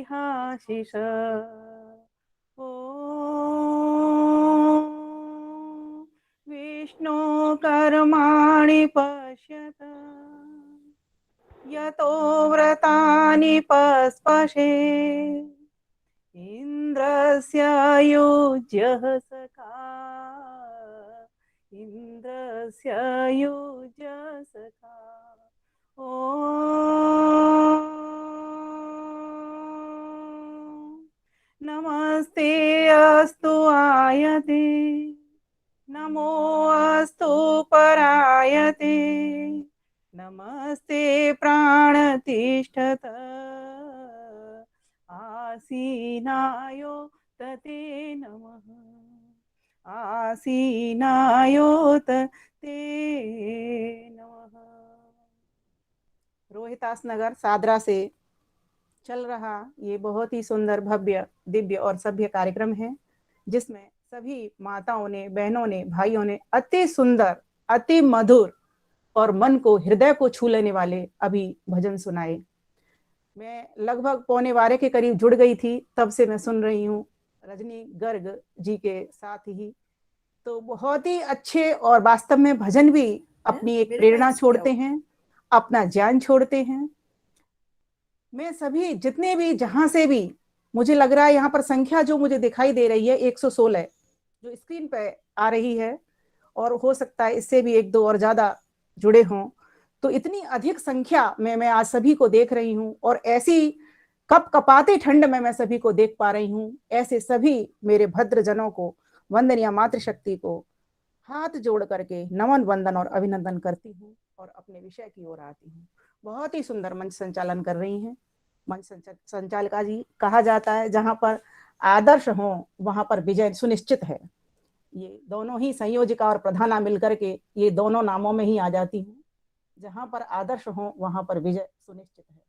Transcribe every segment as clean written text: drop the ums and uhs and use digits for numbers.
गृहाशिष ॐ विष्णु कर्माणि पश्यत यतो व्रतानि पस्पशे इन्द्रस्य युज्यः सखा इन्द्रस्य युज्यः सखा ॐ नमस्ते अस्तु आयते नमो अस्तु परायते नमस्ते प्राणतिष्ठत आसीनायो तते नमः आसीनायोत ते नमः। रोहितास नगर सादरा से चल रहा ये बहुत ही सुंदर भव्य दिव्य और सभ्य कार्यक्रम है, जिसमें सभी माताओं ने, बहनों ने, भाइयों ने अति सुंदर, अति मधुर और मन को, हृदय को छू लेने वाले अभी भजन सुनाए। मैं लगभग 11:15 के करीब जुड़ गई थी, तब से मैं सुन रही हूँ रजनी गर्ग जी के साथ ही। तो बहुत ही अच्छे, और वास्तव में भजन भी अपनी एक प्रेरणा छोड़ते हैं, अपना ज्ञान छोड़ते हैं। मैं सभी जितने भी, जहां से भी, मुझे लग रहा है यहाँ पर संख्या जो मुझे दिखाई दे रही है 116 जो स्क्रीन पे आ रही है, और हो सकता है इससे भी एक दो और ज्यादा जुड़े हों। तो इतनी अधिक संख्या में मैं आज सभी को देख रही हूँ, और ऐसी कप कपाते ठंड में मैं सभी को देख पा रही हूँ। ऐसे सभी मेरे भद्र जनों को, वंदनीय मातृशक्ति को हाथ जोड़ करके नमन, वंदन और अभिनंदन करती हूँ और अपने विषय की ओर आती हूँ। बहुत ही सुंदर मंच संचालन कर रही हैं मंच संचालिका जी। कहा जाता है जहां पर आदर्श हो वहां पर विजय सुनिश्चित है। ये दोनों ही संयोजिका और प्रधाना मिलकर के ये दोनों नामों में ही आ जाती हूँ। जहां पर आदर्श हो वहां पर विजय सुनिश्चित है।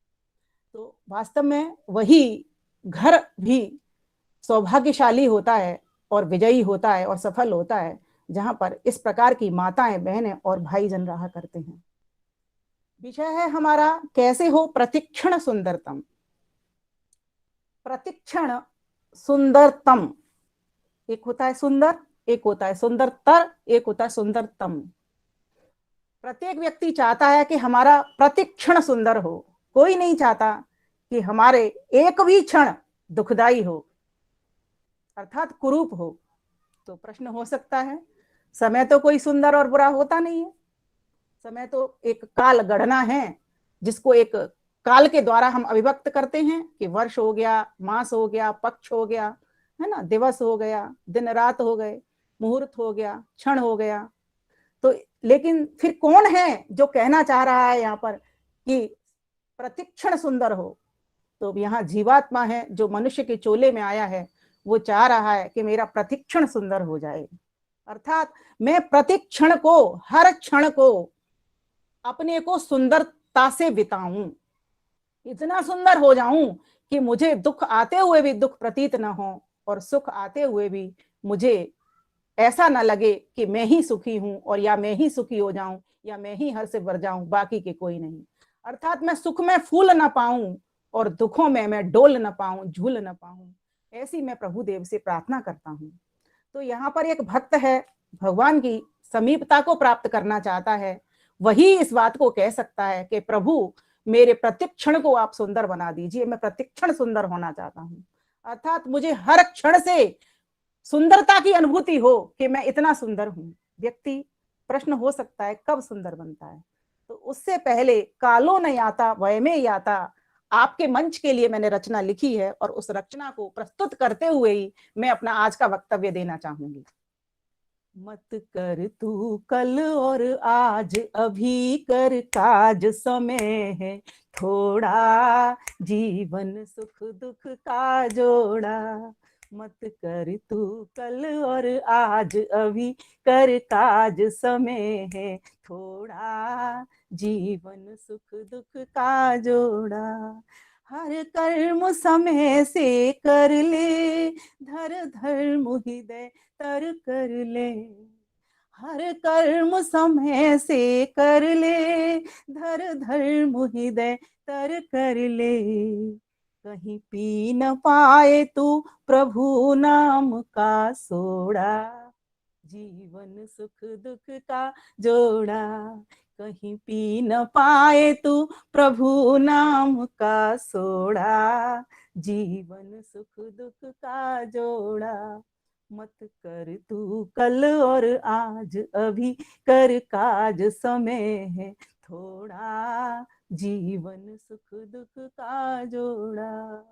तो वास्तव में वही घर भी सौभाग्यशाली होता है और विजयी होता है और सफल होता है, जहां पर इस प्रकार की माताएं, बहनें और भाईजन रहा करते हैं। विषय है हमारा, कैसे हो प्रतिक्षण सुंदरतम। प्रतिक्षण सुंदरतम, एक होता है सुंदर, एक होता है सुंदरतर, एक होता है सुंदरतम। प्रत्येक व्यक्ति चाहता है कि हमारा प्रतिक्षण सुंदर हो। कोई नहीं चाहता कि हमारे एक भी क्षण दुखदाई हो, अर्थात कुरूप हो। तो प्रश्न हो सकता है, समय तो कोई सुंदर और बुरा होता नहीं है। समय तो एक काल गणना है, जिसको एक काल के द्वारा हम अभिव्यक्त करते हैं कि वर्ष हो गया, मास हो गया, पक्ष हो गया, है ना, दिवस हो गया, दिन रात हो गए, मुहूर्त हो गया, क्षण हो गया। तो लेकिन फिर कौन है जो कहना चाह रहा है यहाँ पर कि प्रतिक्षण सुंदर हो? तो यहाँ जीवात्मा है जो मनुष्य के चोले में आया है, वो चाह रहा है कि मेरा प्रतिक्षण सुंदर हो जाए। अर्थात मैं प्रतिक्षण को, हर क्षण को अपने को सुंदरता से बिताऊं, इतना सुंदर हो जाऊं कि मुझे दुख आते हुए भी दुख प्रतीत न हो, और सुख आते हुए भी मुझे ऐसा ना लगे कि मैं ही सुखी हूं, और या मैं ही सुखी हो जाऊं, या मैं ही हर से भर जाऊं, बाकी के कोई नहीं। अर्थात मैं सुख में फूल ना पाऊं और दुखों में मैं डोल ना पाऊं, झूल ना पाऊं, ऐसी मैं प्रभु देव से प्रार्थना करता हूं। तो यहाँ पर एक भक्त है, भगवान की समीपता को प्राप्त करना चाहता है, वही इस बात को कह सकता है कि प्रभु मेरे प्रतिक्षण को आप सुंदर बना दीजिए, मैं प्रतिक्षण सुंदर होना चाहता हूँ। अर्थात मुझे हर क्षण से सुंदरता की अनुभूति हो कि मैं इतना सुंदर हूँ। व्यक्ति, प्रश्न हो सकता है कब सुंदर बनता है? तो उससे पहले कालो न याता वय में याता, आपके मंच के लिए मैंने रचना लिखी है, और उस रचना को प्रस्तुत करते हुए ही मैं अपना आज का वक्तव्य देना चाहूंगी। मत कर तू कल और आज, अभी कर काज, समय है थोड़ा, जीवन सुख दुख का जोड़ा। मत कर तू कल और आज, अभी कर काज, समय है थोड़ा, जीवन सुख दुख का जोड़ा। हर कर्म समय से कर ले, धर धर्म हृदय तर कर ले। हर कर्म समय से कर ले, धर धर्म हृदय तर कर ले। कहीं पी न पाए तू प्रभु नाम का सोड़ा, जीवन सुख दुख का जोड़ा। कहीं पी न पाए तू प्रभु नाम का सोड़ा, जीवन सुख दुख का जोड़ा। मत कर तू कल और आज, अभी कर काज समय है थोड़ा, जीवन सुख दुख का जोड़ा।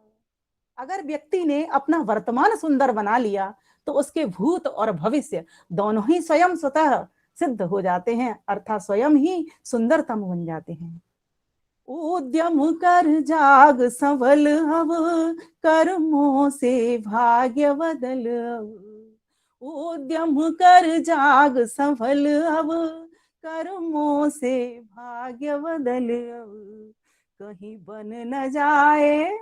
अगर व्यक्ति ने अपना वर्तमान सुंदर बना लिया तो उसके भूत और भविष्य दोनों ही स्वयं स्वतः सिद्ध हो जाते हैं, अर्थात स्वयं ही सुंदरतम बन जाते हैं। उद्यम कर जाग संभल अब, कर्मों से भाग्य बदल अब। उद्यम कर जाग संभल अब, कर्मों से भाग्य बदल अब। कहीं बन न जाए,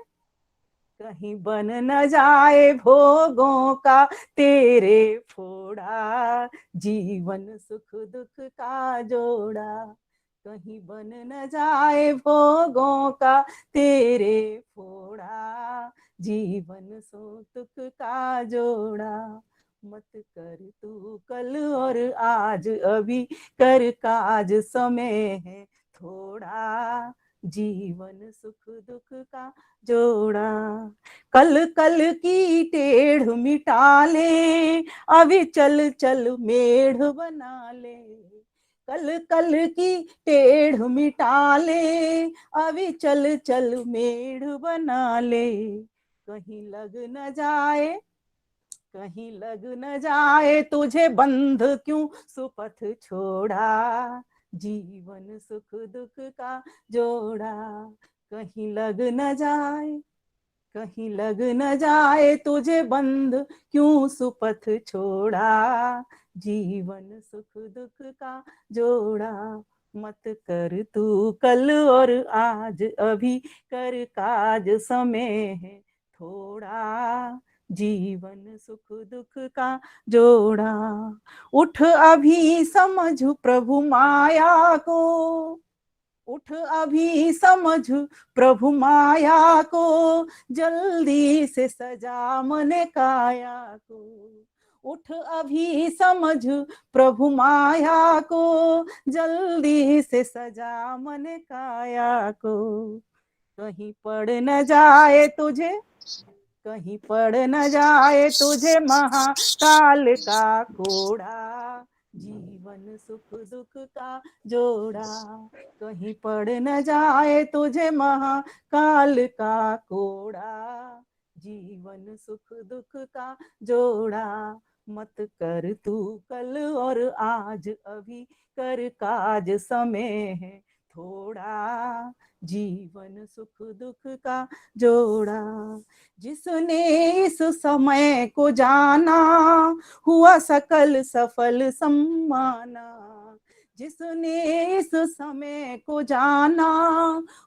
कहीं बन न जाए भोगों का तेरे फोड़ा, जीवन सुख दुख का जोड़ा। कहीं बन न जाए भोगों का तेरे फोड़ा, जीवन सुख दुख का जोड़ा। मत कर तू कल और आज, अभी कर काज समय है थोड़ा, जीवन सुख दुख का जोड़ा। कल कल की टेढ़ मिटा ले, अभी चल चल मेढ़ बना ले। कल कल की टेढ़ मिटा ले, अभी चल चल मेढ़ बना ले। कहीं लग न जाए, कहीं लग न जाए तुझे बंध क्यों सुपथ छोड़ा, जीवन सुख दुख का जोड़ा। कहीं लग न जाए, कहीं लग न जाए तुझे बंध क्यों सुपथ छोड़ा, जीवन सुख दुख का जोड़ा। मत कर तू कल और आज, अभी कर काज समय है थोड़ा, जीवन सुख दुख का जोड़ा। उठ अभी समझ प्रभु माया को, उठ अभी समझ प्रभु माया को, जल्दी से सजा मन काया को। उठ अभी समझ प्रभु माया को, जल्दी से सजा मन काया को। कहीं पड़ न जाए तुझे, कहीं पड़ न जाए तुझे महाकाल का कोड़ा, जीवन सुख दुख का जोड़ा। कहीं पड़ न जाए तुझे महाकाल का कोड़ा, जीवन सुख दुख का जोड़ा। मत कर तू कल और आज, अभी कर काज समय है थोड़ा, जीवन सुख दुख का जोड़ा। जिसने इस समय को जाना, हुआ सकल सफल सम्माना। जिसने इस समय को जाना,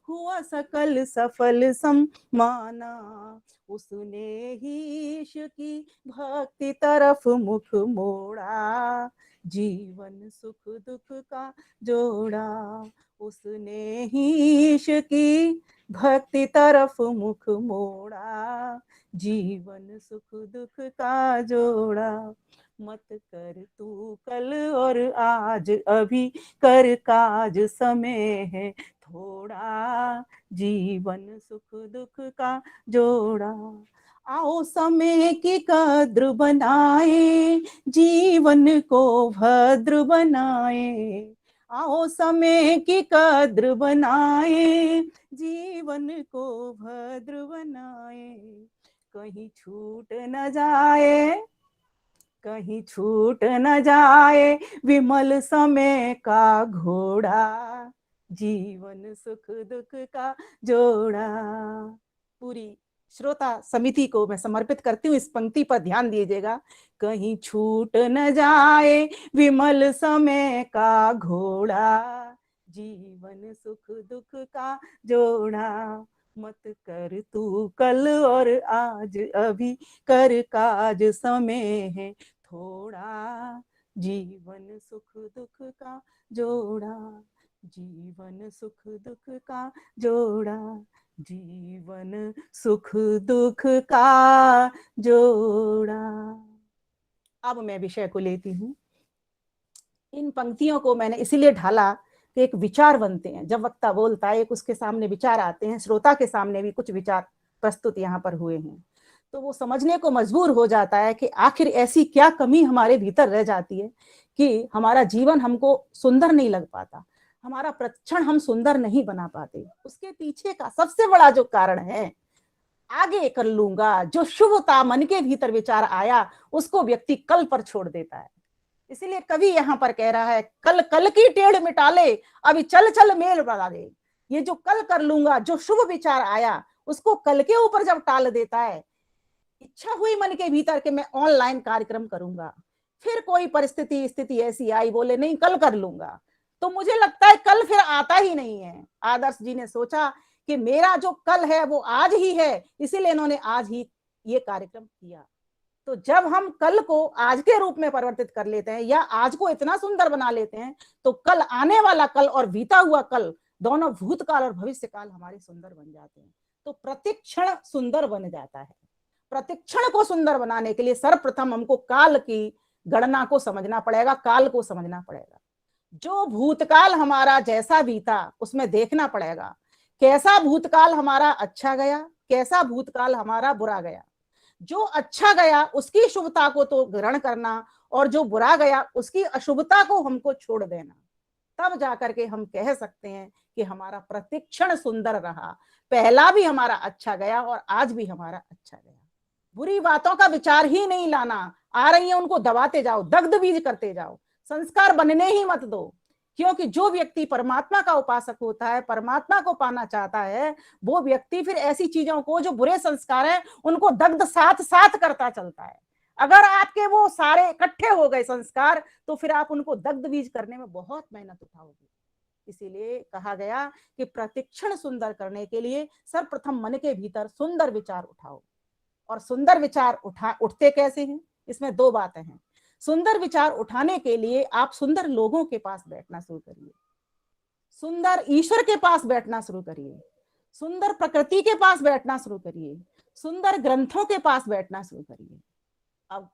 हुआ सकल सफल सम्माना। उसने ही ईश की भक्ति तरफ मुख मोड़ा, जीवन सुख दुख का जोड़ा। उसने ही ईश की भक्ति तरफ मुख मोड़ा, जीवन सुख दुख का जोड़ा। मत कर तू कल और आज, अभी कर काज समय है थोड़ा, जीवन सुख दुख का जोड़ा। आओ समय की कद्र बनाए, जीवन को भद्र बनाए। आओ समय की कद्र बनाए, जीवन को भद्र बनाए। कहीं छूट न जाए, कहीं छूट न जाए विमल समय का घोड़ा, जीवन सुख दुख का जोड़ा। पूरी श्रोता समिति को मैं समर्पित करती हूँ, इस पंक्ति पर ध्यान दीजिएगा। कहीं छूट न जाए विमल समय का घोड़ा, जीवन सुख दुख का जोड़ा। मत कर तू कल और आज, अभी कर काज समय है थोड़ा, जीवन सुख दुख का जोड़ा। जीवन सुख दुख का जोड़ा, जीवन सुख दुख का जोड़ा। अब मैं विषय को लेती हूँ। इन पंक्तियों को मैंने इसीलिए ढाला कि एक विचार बनते हैं। जब वक्ता बोलता है, एक उसके सामने विचार आते हैं, श्रोता के सामने भी कुछ विचार प्रस्तुत यहाँ पर हुए हैं, तो वो समझने को मजबूर हो जाता है कि आखिर ऐसी क्या कमी हमारे भीतर रह जाती है कि हमारा जीवन हमको सुंदर नहीं लग पाता, हमारा प्रतिक्षण हम सुंदर नहीं बना पाते। उसके पीछे का सबसे बड़ा जो कारण है, आगे कर लूंगा, जो शुभता मन के भीतर विचार आया उसको व्यक्ति कल पर छोड़ देता है। इसीलिए कवि यहाँ पर कह रहा है, कल कल की टेढ़ मिटा ले, अभी चल चल मेल बढ़ा दे। ये जो कल कर लूंगा, जो शुभ विचार आया, उसको कल के ऊपर जब टाल देता है, इच्छा हुई मन के भीतर कि मैं ऑनलाइन कार्यक्रम करूंगा, फिर कोई परिस्थिति स्थिति ऐसी आई, बोले नहीं कल कर लूंगा, तो मुझे लगता है कल फिर आता ही नहीं है। आदर्श जी ने सोचा कि मेरा जो कल है वो आज ही है, इसीलिए इन्होंने आज ही ये कार्यक्रम किया। तो जब हम कल को आज के रूप में परिवर्तित कर लेते हैं या आज को इतना सुंदर बना लेते हैं, तो कल आने वाला कल और बीता हुआ कल, दोनों भूतकाल और भविष्य काल हमारे सुंदर बन जाते हैं। तो प्रतिक्षण सुंदर बन जाता है। प्रतिक्षण को सुंदर बनाने के लिए सर्वप्रथम हमको काल की गणना को समझना पड़ेगा, काल को समझना पड़ेगा। जो भूतकाल हमारा जैसा बीता उसमें देखना पड़ेगा, कैसा भूतकाल हमारा अच्छा गया, कैसा भूतकाल हमारा बुरा गया। जो अच्छा गया उसकी शुभता को तो ग्रहण करना, और जो बुरा गया उसकी अशुभता को हमको छोड़ देना। तब जाकर के हम कह सकते हैं कि हमारा प्रतिक्षण सुंदर रहा, पहला भी हमारा अच्छा गया और आज भी हमारा अच्छा गया। बुरी बातों का विचार ही नहीं लाना, आ रही है उनको दबाते जाओ, दग्ध बीज करते जाओ, संस्कार बनने ही मत दो। क्योंकि जो व्यक्ति परमात्मा का उपासक होता है, परमात्मा को पाना चाहता है, वो व्यक्ति फिर ऐसी चीजों को, जो बुरे संस्कार हैं, उनको दग्ध साथ साथ करता चलता है। अगर आपके वो सारे इकट्ठे हो गए संस्कार, तो फिर आप उनको दग्ध बीज करने में बहुत मेहनत उठाओगे। इसीलिए कहा गया कि प्रतिक्षण सुंदर करने के लिए सर्वप्रथम मन के भीतर सुंदर विचार उठाओ। और सुंदर विचार उठते कैसे हैं, इसमें दो बातें हैं। सुंदर विचार उठाने के लिए आप सुंदर लोगों के पास बैठना शुरू करिए, सुंदर ईश्वर के पास बैठना शुरू करिए, सुंदर प्रकृति के पास बैठना शुरू करिए, सुंदर ग्रंथों के पास बैठना शुरू करिए। अब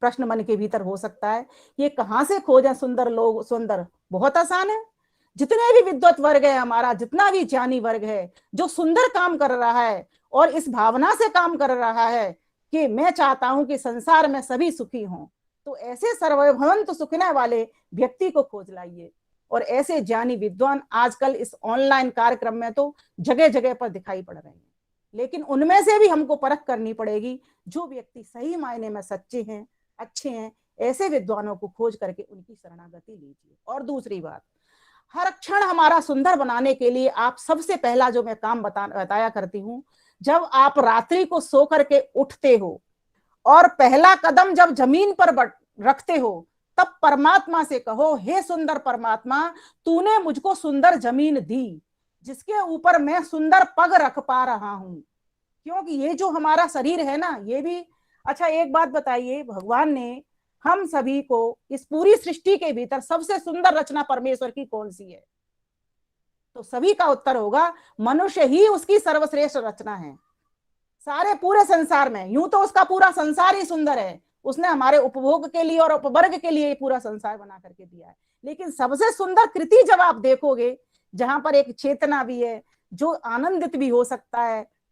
प्रश्न मन के भीतर हो सकता है, ये कहां से खोजें सुंदर लोग? सुंदर बहुत आसान है। जितने भी विद्वत वर्ग है हमारा, जितना भी ज्ञानी वर्ग है, जो सुंदर काम कर रहा है और इस भावना से काम कर रहा है कि मैं चाहता हूं कि संसार में सभी सुखी हों, तो ऐसे सर्वभवंतु सुखिनः वाले व्यक्ति को खोज लाइए। और ऐसे ज्ञानी विद्वान आजकल इस ऑनलाइन कार्यक्रम में तो जगह जगह पर दिखाई पड़ रहे हैं, लेकिन उनमें से भी हमको परख करनी पड़ेगी। जो व्यक्ति सही मायने में सच्चे हैं, अच्छे हैं, ऐसे विद्वानों को खोज करके उनकी शरणागति लीजिए। और दूसरी बात, हर क्षण हमारा सुंदर बनाने के लिए आप सबसे पहला जो मैं काम बताया करती हूँ, जब आप रात्रि को सो करके उठते हो और पहला कदम जब जमीन पर रखते हो, तब परमात्मा से कहो, हे सुंदर परमात्मा, तूने मुझको सुंदर जमीन दी जिसके ऊपर मैं सुंदर पग रख पा रहा हूं। क्योंकि ये जो हमारा शरीर है ना, ये भी, अच्छा एक बात बताइए, भगवान ने हम सभी को इस पूरी सृष्टि के भीतर सबसे सुंदर रचना परमेश्वर की कौन सी है? तो सभी का उत्तर होगा, मनुष्य ही उसकी सर्वश्रेष्ठ रचना है सारे पूरे संसार में। यूं तो उसका पूरा संसार ही सुंदर है, उसने हमारे उपभोग के लिए और उपवर्ग के लिए पूरा संसार बना करके दिया है। लेकिन सबसे सुंदर कृति जब आप देखोगे, जहां पर एक चेतना भी है, जो आनंदित भी हो सकता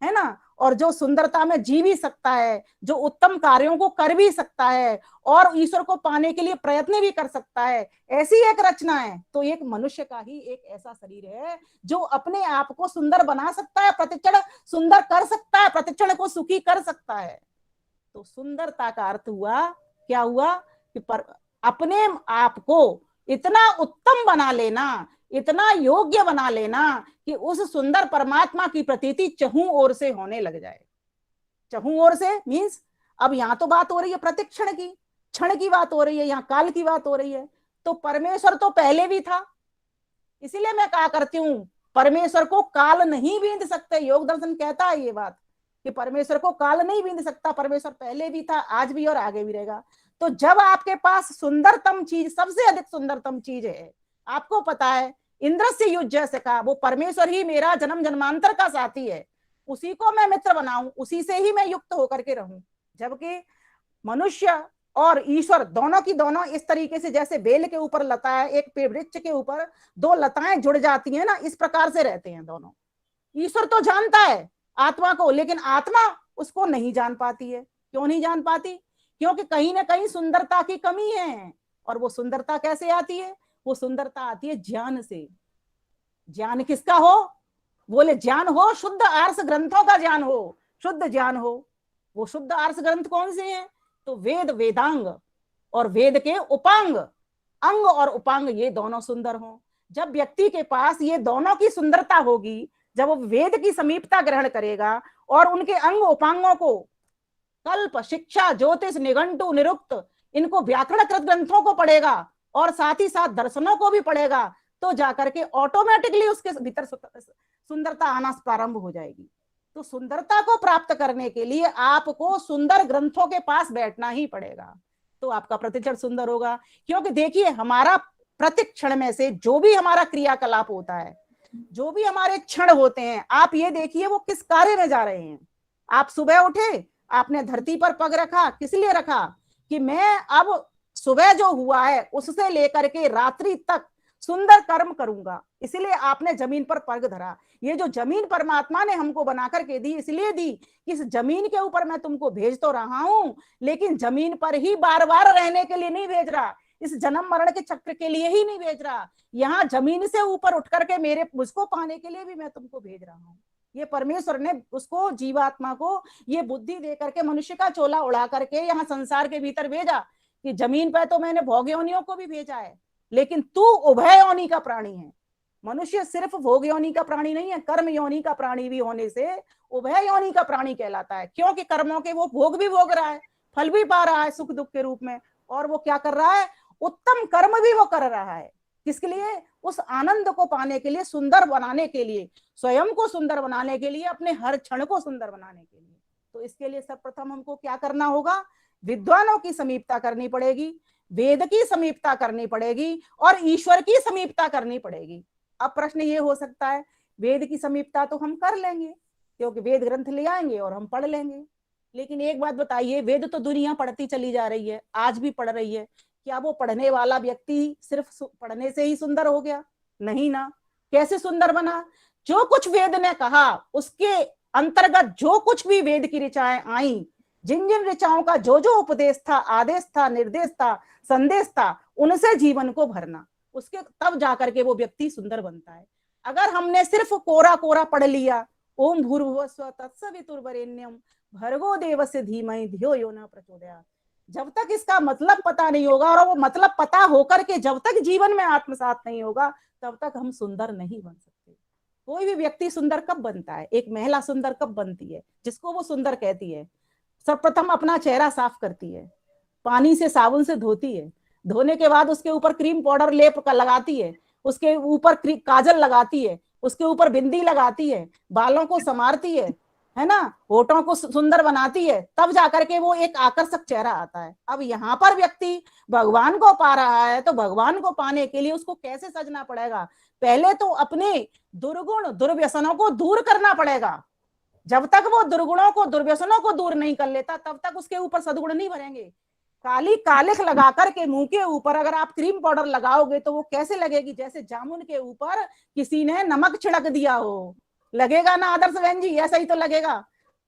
है ना, और जो सुंदरता में जी भी सकता है, जो उत्तम कार्यों को कर भी सकता है और ईश्वर को पाने के लिए प्रयत्न भी कर सकता है, ऐसी एक रचना है। तो एक मनुष्य का ही एक ऐसा शरीर है जो अपने आप को सुंदर बना सकता है, प्रतिक्षण सुंदर कर सकता है, प्रतिक्षण को सुखी कर सकता है। तो सुंदरता का अर्थ हुआ, क्या हुआ कि अपने आप को इतना उत्तम बना लेना, इतना योग्य बना लेना कि उस सुंदर परमात्मा की प्रतीति चहुं ओर से होने लग जाए। चहुं ओर से मीन्स, अब यहां तो बात हो रही है प्रतिक्षण की, क्षण की बात हो रही है, यहाँ काल की बात हो रही है। तो परमेश्वर तो पहले भी था, इसीलिए मैं कहा करती हूं, परमेश्वर को काल नहीं बींध सकते। योग दर्शन कहता है ये बात कि परमेश्वर को काल नहीं बींध सकता। परमेश्वर पहले भी था, आज भी और आगे भी रहेगा। तो जब आपके पास सुंदरतम चीज, सबसे अधिक सुंदरतम चीज है, आपको पता है इंद्र से युज्य से कहा, वो परमेश्वर ही मेरा जन्म जन्मांतर का साथी है, उसी को मैं मित्र बनाऊं, उसी से ही मैं युक्त होकर के रहूं। जबकि मनुष्य और ईश्वर दोनों की दोनों इस तरीके से, जैसे बेल के ऊपर लता है, एक वृक्ष के ऊपर दो लताएं जुड़ जाती हैं ना, इस प्रकार से रहते हैं दोनों। ईश्वर तो जानता है आत्मा को, लेकिन आत्मा उसको नहीं जान पाती है। क्यों नहीं जान पाती? क्योंकि कहीं ना कहीं सुंदरता की कमी है। और वो सुंदरता कैसे आती है? वो सुंदरता आती है ज्ञान से। ज्ञान किसका हो? बोले ज्ञान हो शुद्ध आर्ष ग्रंथों का ज्ञान हो, शुद्ध ज्ञान हो। वो शुद्ध आर्ष ग्रंथ कौन से हैं? तो वेद, वेदांग और वेद के उपांग, अंग और उपांग, ये दोनों सुंदर हों। जब व्यक्ति के पास ये दोनों की सुंदरता होगी, जब वो वेद की समीपता ग्रहण करेगा और उनके अंग उपांगों को, कल्प, शिक्षा, ज्योतिष, निघंटु, निरुक्त, इनको व्याकरणकृत ग्रंथों को पढ़ेगा और साथ ही साथ दर्शनों को भी पढ़ेगा, तो जाकर के ऑटोमेटिकली उसके भीतर सुंदरता आना प्रारंभ हो जाएगी। तो सुंदरता को प्राप्त करने के लिए आपको सुंदर ग्रंथों के पास बैठना ही पड़ेगा, तो आपका प्रतिक्षण सुंदर होगा। क्योंकि देखिए, हमारा प्रतिक्षण में से जो भी हमारा क्रियाकलाप होता है, जो भी हमारे क्षण होते हैं, आप ये देखिए वो किस कार्य में जा रहे हैं। आप सुबह उठे, आपने धरती पर पग रखा, किस लिए रखा? कि मैं अब सुबह जो हुआ है उससे लेकर के रात्रि तक सुंदर कर्म करूंगा, इसलिए आपने जमीन पर पग धरा। ये जो जमीन परमात्मा ने हमको बनाकर के दी, इसलिए दी कि इस जमीन के ऊपर मैं तुमको भेज तो रहा हूं, लेकिन जमीन पर ही बार बार रहने के लिए नहीं भेज रहा, इस जन्म मरण के चक्र के लिए ही नहीं भेज रहा, यहाँ जमीन से ऊपर उठ करके मेरे मुझको पाने के लिए भी मैं तुमको भेज रहा हूँ। ये परमेश्वर ने उसको, जीवात्मा को ये बुद्धि दे करके मनुष्य का चोला उड़ा करके यहाँ संसार के भीतर भेजा कि जमीन पर तो मैंने भोग योनियों को भी भेजा है, लेकिन तू उभय योनि का प्राणी है। मनुष्य सिर्फ भोग योनि का प्राणी नहीं है, कर्म योनि का प्राणी भी होने से उभय योनि का प्राणी कहलाता है। क्योंकि कर्मों के वो भोग भी भोग रहा है, फल भी पा रहा है सुख दुख के रूप में, और वो क्या कर रहा है? उत्तम कर्म भी वो कर रहा है। किसके लिए? उस आनंद को पाने के लिए, सुंदर बनाने के लिए, स्वयं को सुंदर बनाने के लिए, अपने हर क्षण को सुंदर बनाने के लिए। तो इसके लिए सर्वप्रथम हमको क्या करना होगा? विद्वानों की समीपता करनी पड़ेगी, वेद की समीपता करनी पड़ेगी और ईश्वर की समीपता करनी पड़ेगी। अब प्रश्न ये हो सकता है, वेद की समीपता तो हम कर लेंगे क्योंकि वेद ग्रंथ ले आएंगे और हम पढ़ लेंगे, लेकिन एक बात बताइए, वेद तो दुनिया पढ़ती चली जा रही है, आज भी पढ़ रही है, क्या वो पढ़ने वाला व्यक्ति सिर्फ पढ़ने से ही सुंदर हो गया? नहीं ना। कैसे सुंदर बना? जो कुछ वेद ने कहा उसके अंतर्गत जो कुछ भी वेद की ऋचाएं आई, जिन जिन ऋचाओं का जो जो उपदेश था, आदेश था, निर्देश था, संदेश था, उनसे जीवन को भरना, उसके तब जाकर के वो व्यक्ति सुंदर बनता है। अगर हमने सिर्फ कोरा कोरा पढ़ लिया, ओम भूर्भुवस्सुवः तत्सवितुर्वरेण्यम भर्गो देवस्य धीमहि धियो यो न प्रचोदयात्, जब तक इसका मतलब पता नहीं होगा और वो मतलब पता होकर के जब तक जीवन में आत्मसात नहीं होगा, तब तक हम सुंदर नहीं बन सकते। कोई भी व्यक्ति सुंदर कब बनता है? एक महिला सुंदर कब बनती है? जिसको वो सुंदर कहती है, सर्वप्रथम अपना चेहरा साफ करती है, पानी से, साबुन से धोती है, धोने के बाद उसके ऊपर क्रीम पाउडर लेप लगाती है, उसके ऊपर काजल लगाती है, उसके ऊपर बिंदी लगाती है, बालों को संवारती है ना, होठों को सुंदर बनाती है, तब जाकर के वो एक आकर्षक चेहरा आता है। अब यहाँ पर व्यक्ति भगवान को पा रहा है, तो भगवान को पाने के लिए उसको कैसे सजना पड़ेगा? पहले तो अपने दुर्गुण दुर्व्यसनों को दूर करना पड़ेगा। जब तक वो दुर्गुणों को, दुर्व्यसनों को दूर नहीं कर लेता, तब तक उसके ऊपर सदगुण नहीं भरेंगे। काली कालिख लगाकर के मुंह के ऊपर अगर आप क्रीम पाउडर लगाओगे तो वो कैसे लगेगी? जैसे जामुन के ऊपर किसी ने नमक छिड़क दिया हो, लगेगा ना आदर्श बहन जी? ऐसा ही तो लगेगा।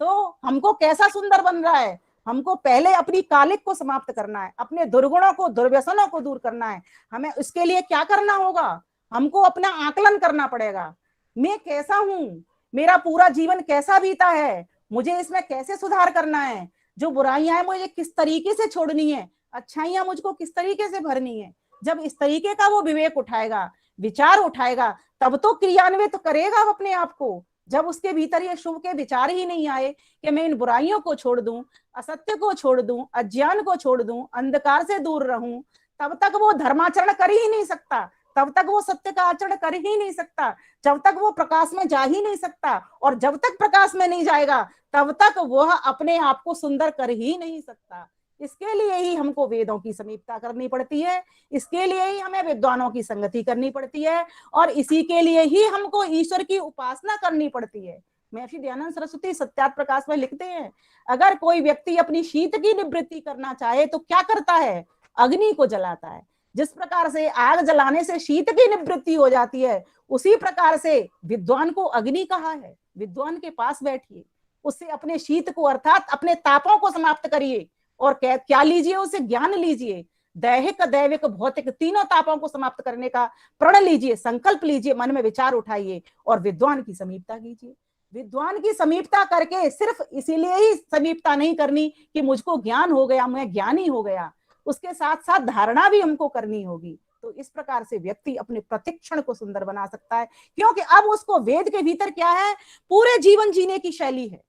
तो हमको कैसा सुंदर बन रहा है? हमको पहले अपनी कालिख को समाप्त करना है, अपने दुर्गुणों को, दुर्व्यसनों को दूर करना है। हमें इसके लिए क्या करना होगा? हमको अपना आकलन करना पड़ेगा। मैं कैसा हूं? मेरा पूरा जीवन कैसा बीता है? मुझे इसमें कैसे सुधार करना है? जो बुराइयां हैं मुझे किस तरीके से छोड़नी है? अच्छाइयां मुझको किस तरीके से भरनी है? जब इस तरीके का वो विवेक उठाएगा, विचार उठाएगा, तब तो क्रियान्वित करेगा अपने आप को। जब उसके भीतर ये शुभ के विचार ही नहीं आए कि मैं इन बुराइयों को छोड़ दूं, असत्य को छोड़ दूं, अज्ञान को छोड़ दूं, अंधकार से दूर रहूं, तब तक वो धर्माचरण कर ही नहीं सकता, तब तक वो सत्य का आचरण कर ही नहीं सकता, जब तक वो प्रकाश में जा ही नहीं सकता। और जब तक प्रकाश में नहीं जाएगा तब तक वह अपने आप को सुंदर कर ही नहीं सकता। इसके लिए ही हमको वेदों की समीपता करनी पड़ती है, इसके लिए ही हमें विद्वानों की संगति करनी पड़ती है, और इसी के लिए ही हमको ईश्वर की उपासना करनी पड़ती है। महर्षि दयानंद सरस्वती सत्यार्थ प्रकाश में लिखते हैं, अगर कोई व्यक्ति अपनी शीत की निवृत्ति करना चाहे तो क्या करता है, अग्नि को जलाता है। जिस प्रकार से आग जलाने से शीत की निवृत्ति हो जाती है, उसी प्रकार से विद्वान को अग्नि कहा है। विद्वान के पास बैठिए, उससे अपने शीत को अर्थात अपने तापों को समाप्त करिए, और क्या लीजिए, उसे ज्ञान लीजिए। दैहिक, दैविक, भौतिक तीनों तापों को समाप्त करने का प्रण लीजिए, संकल्प लीजिए, मन में विचार उठाइए और विद्वान की समीपता कीजिए। विद्वान की समीपता करके सिर्फ इसीलिए ही समीपता नहीं करनी कि मुझको ज्ञान हो गया, मैं ज्ञानी हो गया, उसके साथ साथ धारणा भी हमको करनी होगी। तो इस प्रकार से व्यक्ति अपने प्रतिक्षण को सुंदर बना सकता है, क्योंकि अब उसको वेद के भीतर क्या है, पूरे जीवन जीने की शैली है।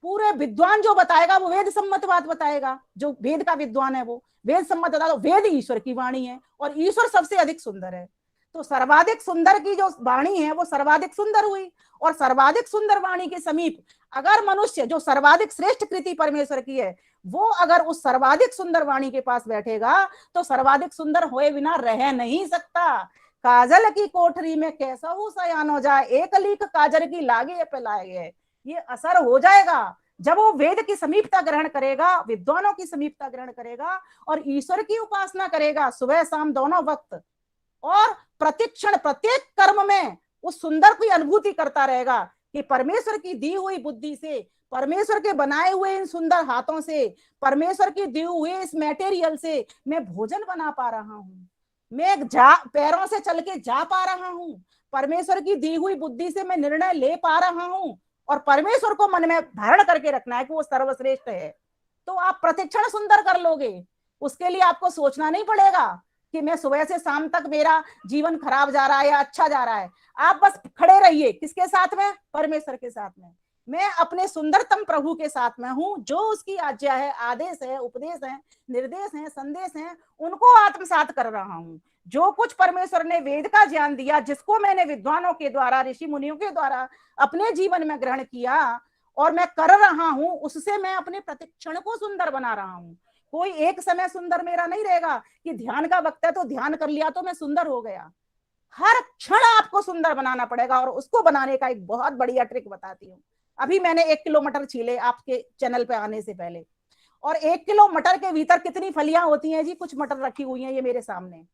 पूरे विद्वान जो बताएगा वो वेद सम्मत बात बताएगा, जो वेद का विद्वान है वो वेद सम्मत बताएगा। वेद ईश्वर की वाणी है और ईश्वर सबसे अधिक सुंदर है, तो सर्वाधिक सुंदर की जो वाणी है वो सर्वाधिक सुंदर हुई, और सर्वाधिक सुंदर वाणी के समीप अगर मनुष्य, जो सर्वाधिक श्रेष्ठ कृति परमेश्वर की है, वो अगर उस सर्वाधिक सुंदर वाणी के पास बैठेगा तो सर्वाधिक सुंदर होए बिना रह नहीं सकता। काजल की कोठरी में कैसा हो सयान हो जाए, एक लीक काजल की लागे पिलाए, ये असर हो जाएगा जब वो वेद की समीपता ग्रहण करेगा, विद्वानों की समीपता ग्रहण करेगा और ईश्वर की उपासना करेगा सुबह शाम दोनों वक्त, और प्रतिक्षण प्रत्येक कर्म में उस सुंदर की अनुभूति करता रहेगा कि परमेश्वर की दी हुई बुद्धि से, परमेश्वर के बनाए हुए इन सुंदर हाथों से, परमेश्वर की दी हुई इस मटेरियल से मैं भोजन बना पा रहा हूँ, मैं पैरों से चल के जा पा रहा हूँ, परमेश्वर की दी हुई बुद्धि से मैं निर्णय ले पा रहा हूँ, और परमेश्वर को मन में धारण करके रखना है कि वो सर्वश्रेष्ठ है। तो आप प्रतिक्षण सुंदर कर लोगे। उसके लिए आपको सोचना नहीं पड़ेगा कि मैं सुबह से शाम तक मेरा जीवन खराब जा रहा है या अच्छा जा रहा है। आप बस खड़े रहिए, किसके साथ में, परमेश्वर के साथ में। मैं अपने सुंदरतम प्रभु के साथ में हूं, जो उसकी आज्ञा है, आदेश है, उपदेश है, निर्देश है, संदेश है, उनको आत्मसात कर रहा हूं। जो कुछ परमेश्वर ने वेद का ज्ञान दिया, जिसको मैंने विद्वानों के द्वारा, ऋषि मुनियों के द्वारा अपने जीवन में ग्रहण किया और मैं कर रहा हूं, उससे मैं अपने प्रतिक्षण को सुंदर बना रहा हूं। कोई एक समय सुंदर मेरा नहीं रहेगा कि ध्यान का वक्त है तो ध्यान कर लिया तो मैं सुंदर हो गया। हर क्षण आपको सुंदर बनाना पड़ेगा, और उसको बनाने का एक बहुत बढ़िया ट्रिक बताती हूँ। अभी मैंने 1 किलो मटर छीले आपके चैनल पे आने से पहले, और 1 किलो मटर के भीतर कितनी फलियां होती हैं जी, कुछ मटर रखी हुई हैं ये मेरे सामने,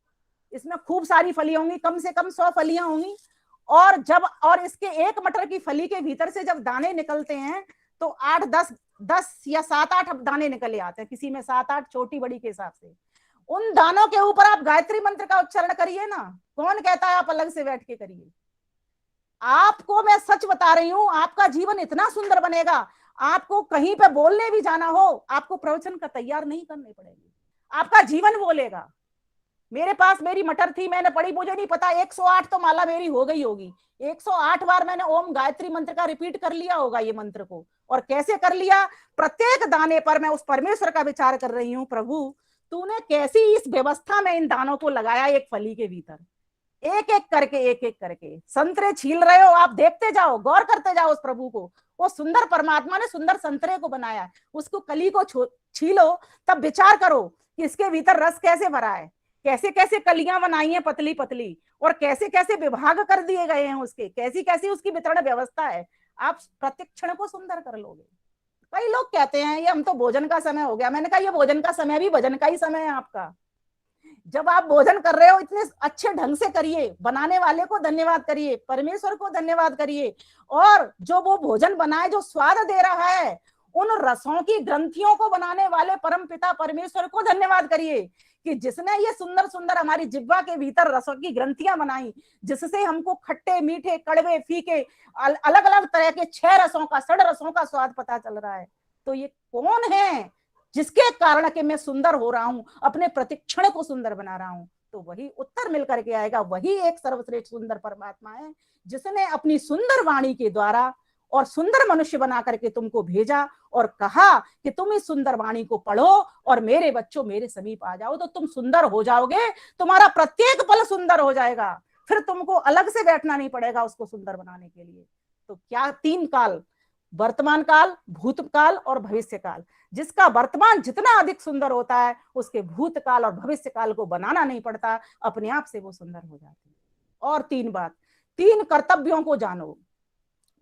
इसमें खूब सारी फलियां होंगी, कम से कम 100 फलियां होंगी। और इसके एक मटर की फली के भीतर से जब दाने निकलते हैं तो 8-10 या 7-8 दाने निकले आते हैं, किसी में 7-8, छोटी बड़ी के हिसाब से। उन दानों के ऊपर आप गायत्री मंत्र का उच्चारण करिए ना, कौन कहता है आप अलग से बैठ के करिए। आपको मैं सच बता रही हूं, आपका जीवन इतना सुंदर बनेगा, आपको कहीं पे बोलने भी जाना हो, आपको प्रवचन का तैयार नहीं करने पड़ेंगे, आपका जीवन बोलेगा। मेरे पास मेरी मटर थी, मैंने पढ़ी, मुझे नहीं पता 108 तो माला मेरी हो गई होगी। 108 बार मैंने ओम गायत्री मंत्र का रिपीट कर लिया होगा ये मंत्र को। और कैसे कर लिया, प्रत्येक दाने पर मैं उस परमेश्वर का विचार कर रही हूँ, प्रभु तूने कैसी इस व्यवस्था में इन दानों को लगाया, एक फली के भीतर एक एक करके संतरे छील रहे हो, आप देखते जाओ, गौर करते जाओ उस प्रभु को। वो सुंदर परमात्मा ने सुंदर संतरे को बनाया, उसको कली को छीलो, तब विचार करो कि इसके भीतर रस कैसे भरा है, कैसे कैसे कलियां बनाई हैं पतली पतली, और कैसे कैसे विभाग कर दिए गए हैं उसके, कैसी कैसी उसकी वितरण व्यवस्था है। आप प्रतिक्षण को सुंदर कर लोगे। कई लोग कहते हैं ये हम तो भोजन का समय हो गया, मैंने कहा ये भोजन का समय भी भजन का ही समय है आपका। जब आप भोजन कर रहे हो इतने अच्छे ढंग से करिए, बनाने वाले को धन्यवाद करिए, परमेश्वर को धन्यवाद करिए, और जो वो भोजन बनाए, जो स्वाद दे रहा है, उन रसों की ग्रंथियों को बनाने वाले परम पिता परमेश्वर को धन्यवाद करिए कि जिसने ये सुंदर सुंदर हमारी जिह्वा के भीतर रसों की ग्रंथियां बनाई, जिससे हमको खट्टे मीठे कड़वे फीके अलग अलग तरह के 6 रसों का, 6 रसों का स्वाद पता चल रहा है। तो ये कौन है जिसके कारण कि मैं सुंदर हो रहा हूं, अपने प्रतिक्षण को सुंदर बना रहा हूं? तो वही उत्तर मिल करके आएगा, वही एक सर्वश्रेष्ठ सुंदर परमात्मा है जिसने अपनी सुंदर वाणी के द्वारा और सुंदर मनुष्य बना करके तुमको भेजा और कहा कि तुम इस सुंदर वाणी को पढ़ो और मेरे बच्चों मेरे समीप आ जाओ, तो तुम सुंदर हो जाओगे, तुम्हारा प्रत्येक पल सुंदर हो जाएगा, फिर तुमको अलग से बैठना नहीं पड़ेगा उसको सुंदर बनाने के लिए। तो क्या 3 काल वर्तमान काल, भूतकाल और भविष्य काल। जिसका वर्तमान जितना अधिक सुंदर होता है, उसके भूतकाल और भविष्य काल को बनाना नहीं पड़ता, अपने आप से वो सुंदर हो जाते हैं। और 3 बात, 3 कर्तव्यों को जानो।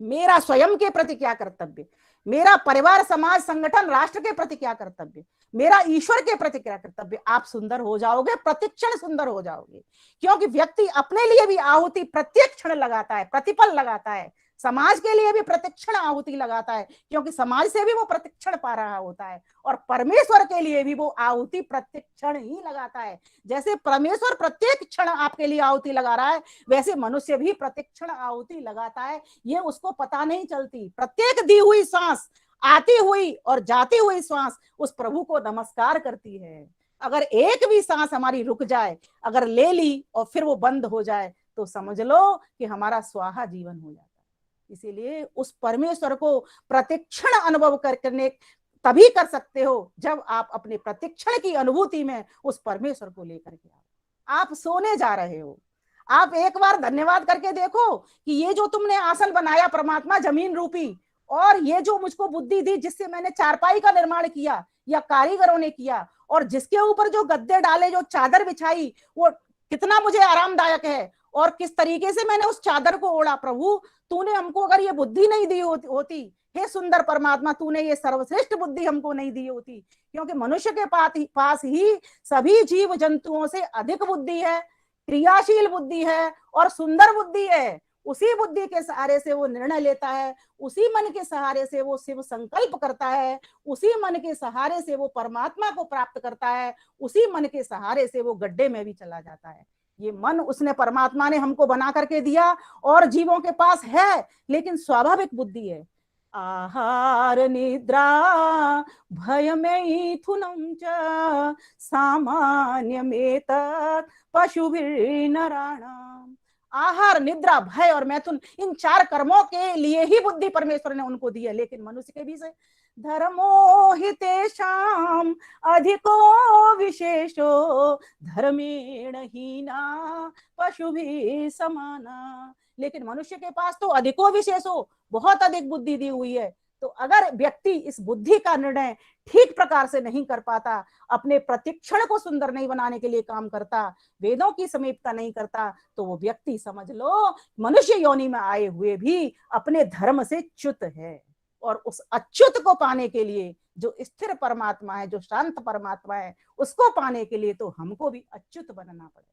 मेरा स्वयं के प्रति क्या कर्तव्य, मेरा परिवार, समाज, संगठन, राष्ट्र के प्रति क्या कर्तव्य, मेरा ईश्वर के प्रति क्या कर्तव्य। आप सुंदर हो जाओगे, प्रतिक्षण सुंदर हो जाओगे। क्योंकि व्यक्ति अपने लिए भी आहुति प्रत्येक क्षण लगाता है, प्रतिपल लगाता है। समाज के लिए भी प्रतिक्षण आहुति लगाता है, क्योंकि समाज से भी वो प्रतिक्षण पा रहा होता है। और परमेश्वर के लिए भी वो आहुति प्रतिक्षण ही लगाता है। जैसे परमेश्वर प्रत्येक क्षण आपके लिए आहुति लगा रहा है, वैसे मनुष्य भी प्रतिक्षण आहुति लगाता है। ये उसको पता नहीं चलती। प्रत्येक दी हुई सांस, आती हुई और जाती हुई सांस उस प्रभु को नमस्कार करती है। अगर एक भी सांस हमारी रुक जाए, अगर ले ली और फिर वो बंद हो जाए, तो समझ लो कि हमारा स्वाहा जीवन हो जाता है। इसीलिए उस परमेश्वर को प्रतिक्षण अनुभव करने तभी कर सकते हो जब आप अपने प्रतिक्षण की अनुभूति में उस परमेश्वर को लेकर के आओ। आप सोने जा रहे हो, आप एक बार धन्यवाद करके देखो कि ये जो तुमने आसन बनाया परमात्मा जमीन रूपी, और ये जो मुझको बुद्धि दी जिससे मैंने चारपाई का निर्माण किया या कारीगरों ने किया, और जिसके ऊपर जो गद्दे डाले, जो चादर बिछाई, वो कितना मुझे आरामदायक है, और किस तरीके से मैंने उस चादर को ओढ़ा। प्रभु तूने हमको अगर ये बुद्धि नहीं दी होती, हे सुंदर परमात्मा, तूने ये सर्वश्रेष्ठ बुद्धि हमको नहीं दी होती। क्योंकि मनुष्य के पास ही सभी जीव जंतुओं से अधिक बुद्धि है, क्रियाशील बुद्धि है और सुंदर बुद्धि है। उसी बुद्धि के सहारे से वो निर्णय लेता है, उसी मन के सहारे से वो शिव संकल्प करता है, उसी मन के सहारे से वो परमात्मा को प्राप्त करता है, उसी मन के सहारे से वो गड्ढे में भी चला जाता है। ये मन उसने परमात्मा ने हमको बना करके दिया और जीवों के पास है, लेकिन स्वाभाविक बुद्धि है। आहार निद्रा भयमैथुनं च सामान्यमेतत् पशुभिर्नराणाम्। आहार, निद्रा, भय और मैथुन, इन 4 कर्मों के लिए ही बुद्धि परमेश्वर ने उनको दी है। लेकिन मनुष्य के भी से धर्मो हि तेषाम् अधिको विशेषो धर्मेण हीना पशुभिः समाना। लेकिन मनुष्य के पास तो अधिको विशेषो, बहुत अधिक बुद्धि दी हुई है। तो अगर व्यक्ति इस बुद्धि का निर्णय ठीक प्रकार से नहीं कर पाता, अपने प्रतिक्षण को सुंदर नहीं बनाने के लिए काम करता, वेदों की समीपता नहीं करता, तो वो व्यक्ति समझ लो मनुष्य योनि में आए हुए भी अपने धर्म से च्युत है। और उस अच्युत को पाने के लिए, जो स्थिर परमात्मा है, जो शांत परमात्मा है, उसको पाने के लिए तो हमको भी अच्युत बनना पड़ेगा।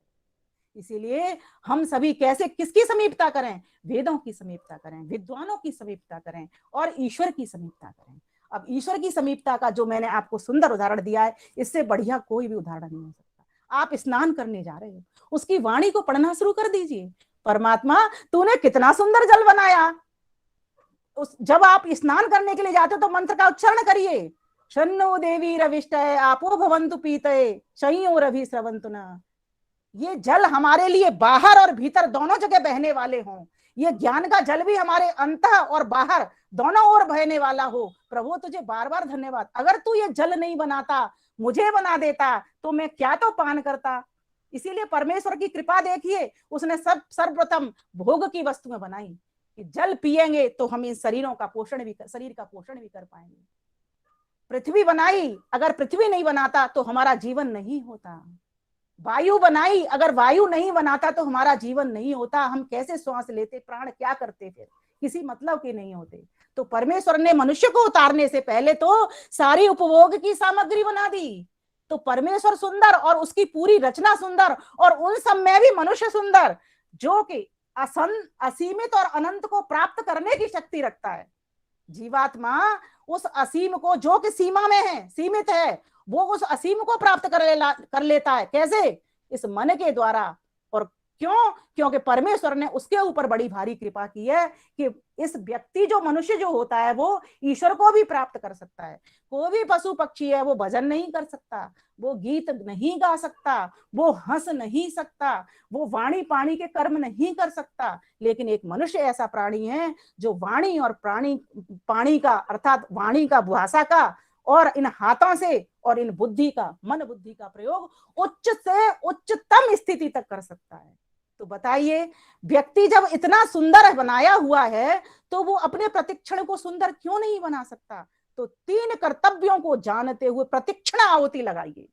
इसीलिए हम सभी कैसे, किसकी समीपता करें? वेदों की समीपता करें, विद्वानों की समीपता करें और ईश्वर की समीपता करें। अब ईश्वर की समीपता का जो मैंने आपको सुंदर उदाहरण दिया है, इससे बढ़िया कोई भी उदाहरण नहीं हो सकता। आप स्नान करने जा रहे हो, उसकी वाणी को पढ़ना शुरू कर दीजिए। परमात्मा तूने कितना सुंदर जल बनाया। जब आप स्नान करने के लिए जाते हो तो मंत्र का उच्चारण करिए, शन्नो देवी रविष्टय आपो भवन्तु पीतये शय्योरभि स्रवन्तु न। ये जल हमारे लिए बाहर और भीतर दोनों जगह बहने वाले हों। ये ज्ञान का जल भी हमारे अंतः और बाहर दोनों ओर बहने वाला हो। प्रभु तुझे बार बार धन्यवाद। अगर तू ये जल नहीं बनाता, मुझे बना देता, तो मैं क्या तो पान करता। इसीलिए परमेश्वर की कृपा देखिए, उसने सर्वप्रथम भोग की वस्तुएं बनाई कि जल पिएंगे तो हम इन शरीर का पोषण भी कर पाएंगे। पृथ्वी बनाई, अगर पृथ्वी नहीं बनाता तो हमारा जीवन नहीं होता। वायु बनाई, अगर वायु नहीं बनाता तो हमारा जीवन नहीं होता। हम कैसे श्वास लेते, प्राण क्या करते, फिर किसी मतलब के नहीं होते। तो परमेश्वर ने मनुष्य को उतारने से पहले तो सारी उपभोग की सामग्री बना दी। तो परमेश्वर सुंदर और उसकी पूरी रचना सुंदर, और उन सब में भी मनुष्य सुंदर, जो कि असीमित और अनंत को प्राप्त करने की शक्ति रखता है। जीवात्मा उस असीम को, जो कि सीमा में है, सीमित है, वो उस असीम को प्राप्त कर लेता है। कैसे? इस मन के द्वारा। और क्यों? क्योंकि परमेश्वर ने उसके ऊपर बड़ी भारी कृपा की है कि इस व्यक्ति, जो मनुष्य जो होता है, वो ईश्वर को भी प्राप्त कर सकता है। कोई भी पशु पक्षी है, वो भजन नहीं कर सकता, वो गीत नहीं गा सकता, वो हंस नहीं सकता, वो वाणी पाणी के कर्म नहीं कर सकता। लेकिन एक मनुष्य ऐसा प्राणी है जो वाणी और पाणी का, अर्थात वाणी का, भाषा का, और इन हाथों से और इन बुद्धि का, मन बुद्धि का प्रयोग उच्च से उच्चतम स्थिति तक कर सकता है। तो बताइए, व्यक्ति जब इतना सुंदर बनाया हुआ है तो वो अपने प्रतिक्षण को सुंदर क्यों नहीं बना सकता? तो 3 कर्तव्यों को जानते हुए प्रतिक्षण आहुति लगाइए।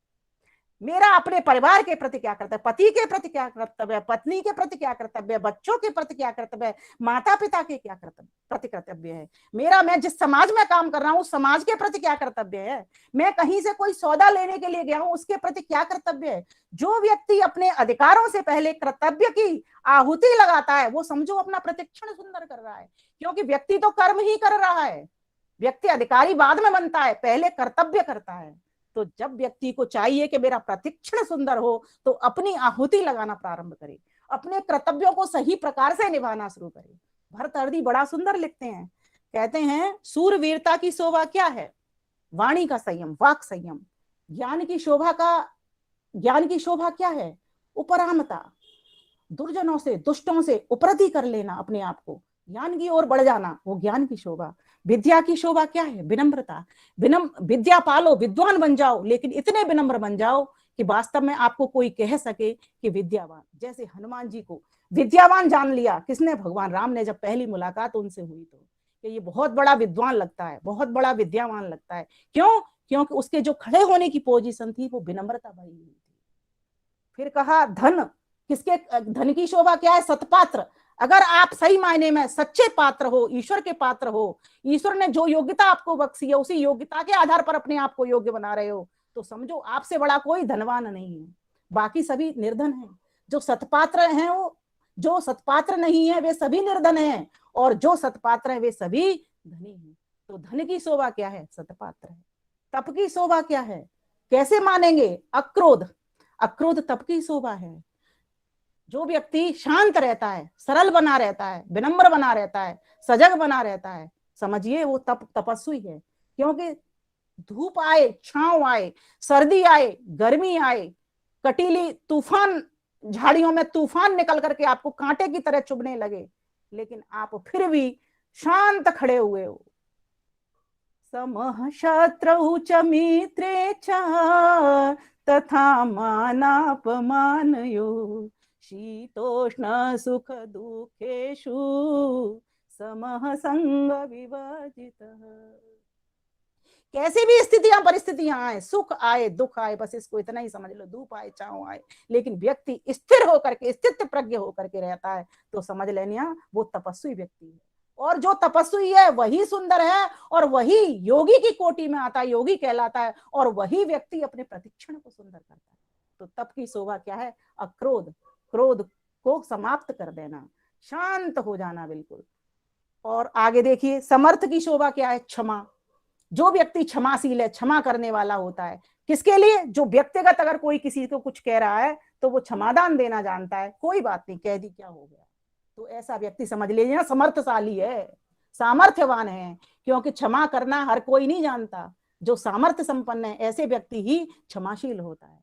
मेरा अपने परिवार के प्रति क्या कर्तव्य, पति के प्रति क्या कर्तव्य, पत्नी के प्रति क्या कर्तव्य, बच्चों के प्रति क्या कर्तव्य, माता पिता के क्या प्रति कर्तव्य है, मेरा मैं जिस समाज में काम कर रहा हूं उस समाज के प्रति क्या कर्तव्य है, मैं कहीं से कोई सौदा लेने के लिए गया हूं उसके प्रति क्या कर्तव्य है। जो व्यक्ति अपने अधिकारों से पहले कर्तव्य की आहुति लगाता है वो समझो अपना प्रतिक्षण सुंदर कर रहा है, क्योंकि व्यक्ति तो कर्म ही कर रहा है, व्यक्ति अधिकारी बाद में बनता है, पहले कर्तव्य करता है। तो जब व्यक्ति को चाहिए कि मेरा प्रतिक्षण सुंदर हो तो अपनी आहुति लगाना प्रारंभ करे, अपने कर्तव्यों को सही प्रकार से निभाना शुरू करे। भरतहरि बड़ा सुंदर लिखते हैं, कहते हैं सूरवीरता की शोभा क्या है? वाणी का संयम, वाक संयम। ज्ञान की शोभा क्या है? उपरामता, दुर्जनों से दुष्टों से उपरति कर लेना, अपने आप को ज्ञान की ओर बढ़ जाना, वो ज्ञान की शोभा। विद्या की शोभा क्या है? विनम्रता। विद्या पालो, विद्वान बन जाओ, लेकिन इतने विनम्र बन जाओ कि वास्तव में आपको कोई कह सके कि विद्यावान। जैसे हनुमान जी को विद्यावान जान लिया किसने? भगवान राम ने। जब पहली मुलाकात उनसे हुई तो कि ये बहुत बड़ा विद्वान लगता है, बहुत बड़ा विद्यावान लगता है। क्यों? क्योंकि उसके जो खड़े होने की पोजीशन थी वो विनम्रता भरी हुई थी। फिर कहा धन, धन की शोभा क्या है? सत्पात्र। अगर आप सही मायने में सच्चे पात्र हो, ईश्वर के पात्र हो, ईश्वर ने जो योग्यता आपको बख्शी है उसी योग्यता के आधार पर अपने आप को योग्य बना रहे हो, तो समझो आपसे बड़ा कोई धनवान नहीं है, बाकी सभी निर्धन हैं। जो सत्पात्र हैं वो, जो सत्पात्र नहीं है वे सभी निर्धन हैं, और जो सत्पात्र है वे सभी धनी हैं। तो धन की शोभा क्या है? सत्पात्र है। तप की शोभा क्या है? कैसे मानेंगे? अक्रोध। अक्रोध तप की शोभा है। जो व्यक्ति शांत रहता है, सरल बना रहता है, विनम्र बना रहता है, सजग बना रहता है, समझिए वो तपस्वी है। क्योंकि धूप आए, छांव आए, सर्दी आए, गर्मी आए, कटीली तूफान, झाड़ियों में तूफान निकल करके आपको कांटे की तरह चुभने लगे, लेकिन आप फिर भी शांत खड़े हुए हो। समः शत्रौ च मित्रे च तथा मानापमानयो शीतोष्ण सुख दुखेषु समः संग विवर्जितः। कैसी भी स्थितियां परिस्थितियां आए, सुख आए दुख आए, बस इसको इतना ही समझ लो, धूप आए छांव आए, लेकिन व्यक्ति स्थिर होकर के, स्थित प्रज्ञ होकर के रहता है, तो समझ लेना वो तपस्वी व्यक्ति है। और जो तपस्वी है वही सुंदर है, और वही योगी की कोटि में आता है, योगी कहलाता है, और वही व्यक्ति अपने प्रतिक्षण को सुंदर करता है। तो तप की शोभा क्या है? अक्रोध, क्रोध को समाप्त कर देना, शांत हो जाना बिल्कुल। और आगे देखिए, समर्थ की शोभा क्या है? क्षमा। जो व्यक्ति क्षमाशील है, क्षमा करने वाला होता है, किसके लिए? जो व्यक्तिगत अगर कोई किसी को कुछ कह रहा है तो वो क्षमादान देना जानता है, कोई बात नहीं, कह दी क्या हो गया। तो ऐसा व्यक्ति समझ लीजिए ना समर्थशाली है, सामर्थ्यवान है, क्योंकि क्षमा करना हर कोई नहीं जानता, जो सामर्थ्य संपन्न है ऐसे व्यक्ति ही क्षमाशील होता है।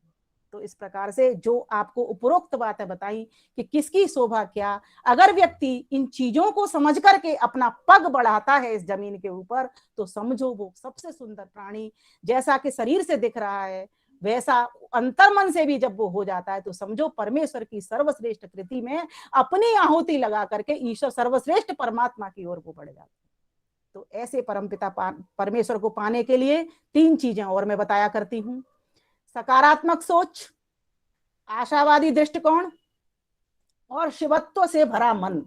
तो इस प्रकार से जो आपको उपरोक्त बातें बताई कि किसकी शोभा क्या, अगर व्यक्ति इन चीजों को समझ करके अपना पग बढ़ाता है इस जमीन के ऊपर, तो समझो वो सबसे सुंदर प्राणी, जैसा कि शरीर से दिख रहा है वैसा अंतर्मन से भी जब वो हो जाता है, तो समझो परमेश्वर की सर्वश्रेष्ठ कृति में अपनी आहुति लगा करके ईश्वर सर्वश्रेष्ठ परमात्मा की ओर वो बढ़ जाता है। तो ऐसे परमपिता परमेश्वर को पाने के लिए 3 चीजें और मैं बताया करती हूँ। सकारात्मक सोच, आशावादी दृष्टिकोण और शिवत्व से भरा मन।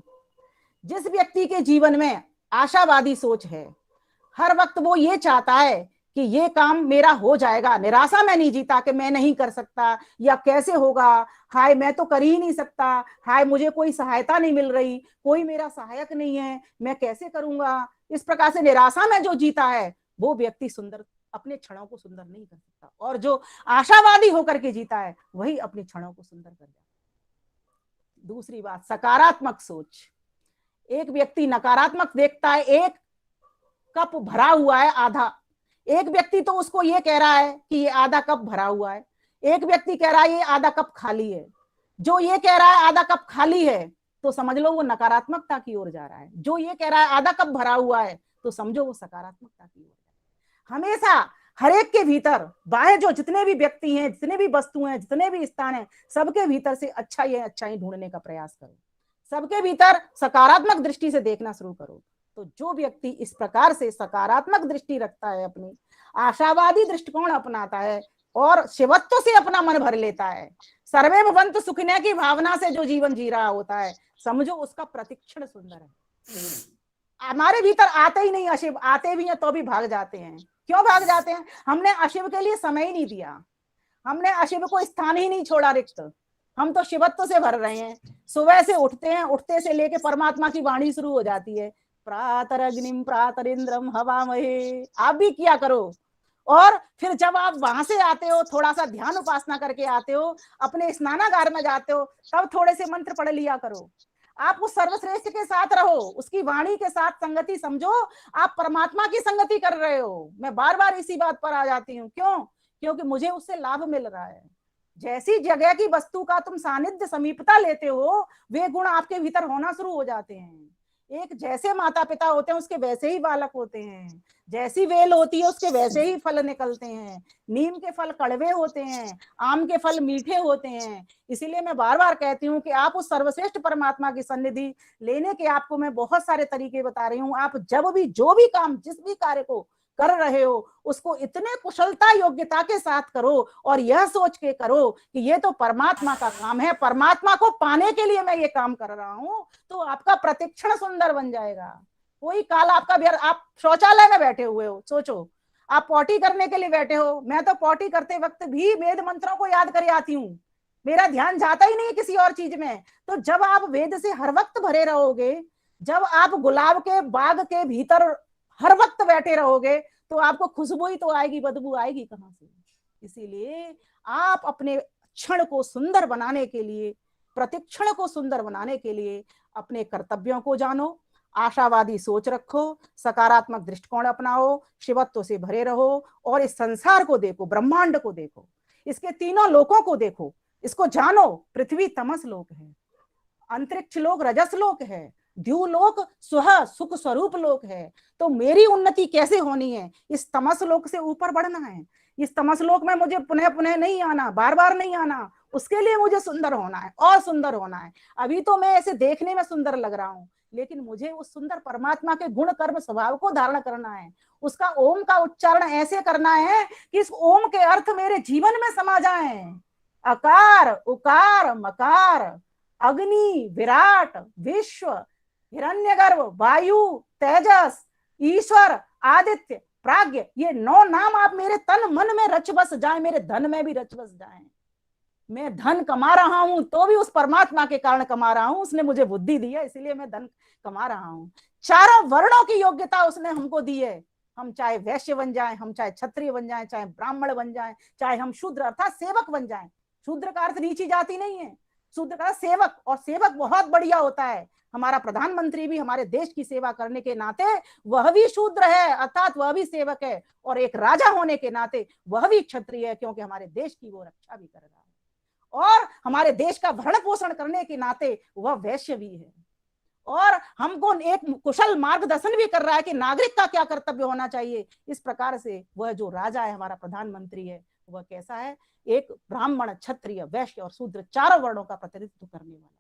जिस व्यक्ति के जीवन में आशावादी सोच है, हर वक्त वो ये चाहता है कि ये काम मेरा हो जाएगा, निराशा में नहीं जीता कि मैं नहीं कर सकता या कैसे होगा, हाय मैं तो कर ही नहीं सकता, हाय मुझे कोई सहायता नहीं मिल रही, कोई मेरा सहायक नहीं है, मैं कैसे करूंगा। इस प्रकार से निराशा में जो जीता है वो व्यक्ति सुंदर, अपने क्षणों को सुंदर नहीं कर सकता, और जो आशावादी होकर के जीता है वही अपने क्षणों को सुंदर कर जाता है। दूसरी बात, सकारात्मक सोच। एक व्यक्ति नकारात्मक देखता है, एक कप भरा हुआ है आधा, एक व्यक्ति तो उसको ये कह रहा है कि ये आधा कप भरा हुआ है, एक व्यक्ति कह रहा है ये आधा कप खाली है। जो ये कह रहा है आधा कप खाली है तो समझ लो वो नकारात्मकता की ओर जा रहा है, जो ये कह रहा है आधा कप भरा हुआ है तो समझो वो सकारात्मकता की ओर। हमेशा हर एक के भीतर बाह्य जो जितने भी व्यक्ति हैं, जितने भी वस्तु हैं, जितने भी स्थान हैं, सबके भीतर से अच्छाई है, अच्छाई ढूंढने का प्रयास करो। सबके भीतर सकारात्मक दृष्टि से देखना शुरू करो। तो जो व्यक्ति इस प्रकार से सकारात्मक दृष्टि रखता है, अपनी आशावादी दृष्टिकोण अपनाता है और शिवत्व से अपना मन भर लेता है, सर्वे भवन्तु सुखिनः की भावना से जो जीवन जी रहा होता है, समझो उसका प्रतिक्षण सुंदर है। हमारे भीतर आते ही नहीं अशिव, आते भी हैं तो भी भाग जाते हैं। क्यों भाग जाते हैं? हमने अशिव के लिए समय ही नहीं दिया, हमने अशिव को स्थान ही नहीं छोड़ा रिक्त। हम तो शिवत्व से भर रहे हैं। सुबह से उठते हैं, उठते से लेके परमात्मा की वाणी शुरू हो जाती है, प्रातरग्निम प्रातरिंद्रम हवामहे। आप भी किया करो। और फिर जब आप वहां से आते हो, थोड़ा सा ध्यान उपासना करके आते हो, अपने स्नानागार में जाते हो, तब थोड़े से मंत्र पढ़ लिया करो। आप उस सर्वश्रेष्ठ के साथ रहो, उसकी वाणी के साथ संगति समझो, आप परमात्मा की संगति कर रहे हो। मैं बार बार इसी बात पर आ जाती हूँ। क्यों? क्योंकि मुझे उससे लाभ मिल रहा है। जैसी जगह की वस्तु का तुम सानिध्य समीपता लेते हो, वे गुण आपके भीतर होना शुरू हो जाते हैं। एक जैसे माता पिता होते हैं उसके वैसे ही बालक होते हैं, जैसी वेल होती है उसके वैसे ही फल निकलते हैं। नीम के फल कड़वे होते हैं, आम के फल मीठे होते हैं। इसीलिए मैं बार बार कहती हूँ कि आप उस सर्वश्रेष्ठ परमात्मा की सन्निधि लेने के आपको मैं बहुत सारे तरीके बता रही हूँ। आप जब भी जो भी काम, जिस भी कार्य को कर रहे हो, उसको इतने कुशलता योग्यता के साथ करो और यह सोच के करो कि ये तो परमात्मा का काम है, परमात्मा को पाने के लिए मैं ये काम कर रहा हूं। तो आपका प्रतिक्षण सुंदर बन जाएगा। कोई काल आपका आप शौचालय में बैठे हुए हो, सोचो आप पॉटी करने के लिए बैठे हो। मैं तो पॉटी करते वक्त भी वेद मंत्रों को याद कर आती हूँ, मेरा ध्यान जाता ही नहीं किसी और चीज में। तो जब आप वेद से हर वक्त भरे रहोगे, जब आप गुलाब के बाग के भीतर हर वक्त बैठे रहोगे, तो आपको खुशबू ही तो आएगी, बदबू आएगी कहां से? इसीलिए आप अपने क्षण को सुंदर बनाने के लिए, प्रतिक्षण को सुंदर बनाने के लिए अपने कर्तव्यों को जानो, आशावादी सोच रखो, सकारात्मक दृष्टिकोण अपनाओ, शिवत्व से भरे रहो और इस संसार को देखो, ब्रह्मांड को देखो, इसके तीनों लोकों को देखो, इसको जानो। पृथ्वी तमस लोक है, अंतरिक्ष लोक रजस लोक है, द्युलोक सुह सुख स्वरूप लोक है। तो मेरी उन्नति कैसे होनी है? इस तमस लोक से ऊपर बढ़ना है। इस तमस लोक में मुझे पुनः पुनः नहीं आना, बार बार नहीं आना, उसके लिए मुझे सुंदर होना है और सुंदर होना है। अभी तो मैं ऐसे देखने में सुंदर लग रहा हूँ, लेकिन मुझे उस सुंदर परमात्मा के गुण कर्म स्वभाव को धारण करना है। उसका ओम का उच्चारण ऐसे करना है कि इस ओम के अर्थ मेरे जीवन में समा जाए। अकार उकार मकार, अग्नि विराट विश्व, हिरण्यगर्भ वायु तेजस ईश्वर आदित्य प्राज्ञ, ये 9 नाम आप मेरे तन मन में रच बस जाए, मेरे धन में भी रच बस जाए। मैं धन कमा रहा हूं तो भी उस परमात्मा के कारण कमा रहा हूं, उसने मुझे बुद्धि दी है, इसीलिए मैं धन कमा रहा हूं। चारों वर्णों की योग्यता उसने हमको दी है। हम चाहे वैश्य बन जाएं, हम चाहे क्षत्रिय बन जाएं, चाहे ब्राह्मण बन जाएं, चाहे हम शूद्र अर्थात सेवक बन जाएं। शूद्र का अर्थ नीची जाति नहीं है, शूद्र का सेवक, और सेवक बहुत बढ़िया होता है। हमारा प्रधानमंत्री भी हमारे देश की सेवा करने के नाते वह भी शूद्र है, अर्थात वह भी सेवक है, और एक राजा होने के नाते वह भी क्षत्रिय है, क्योंकि हमारे देश की वो रक्षा भी कर रहा है, और हमारे देश का भरण पोषण करने के नाते वह वैश्य भी है, और हमको एक कुशल मार्गदर्शन भी कर रहा है कि नागरिक का क्या कर्तव्य होना चाहिए। इस प्रकार से वह जो राजा है, हमारा प्रधानमंत्री है, वह कैसा है? एक ब्राह्मण क्षत्रिय वैश्य और शूद्र चारों वर्णों का प्रतिनिधित्व करने वाला।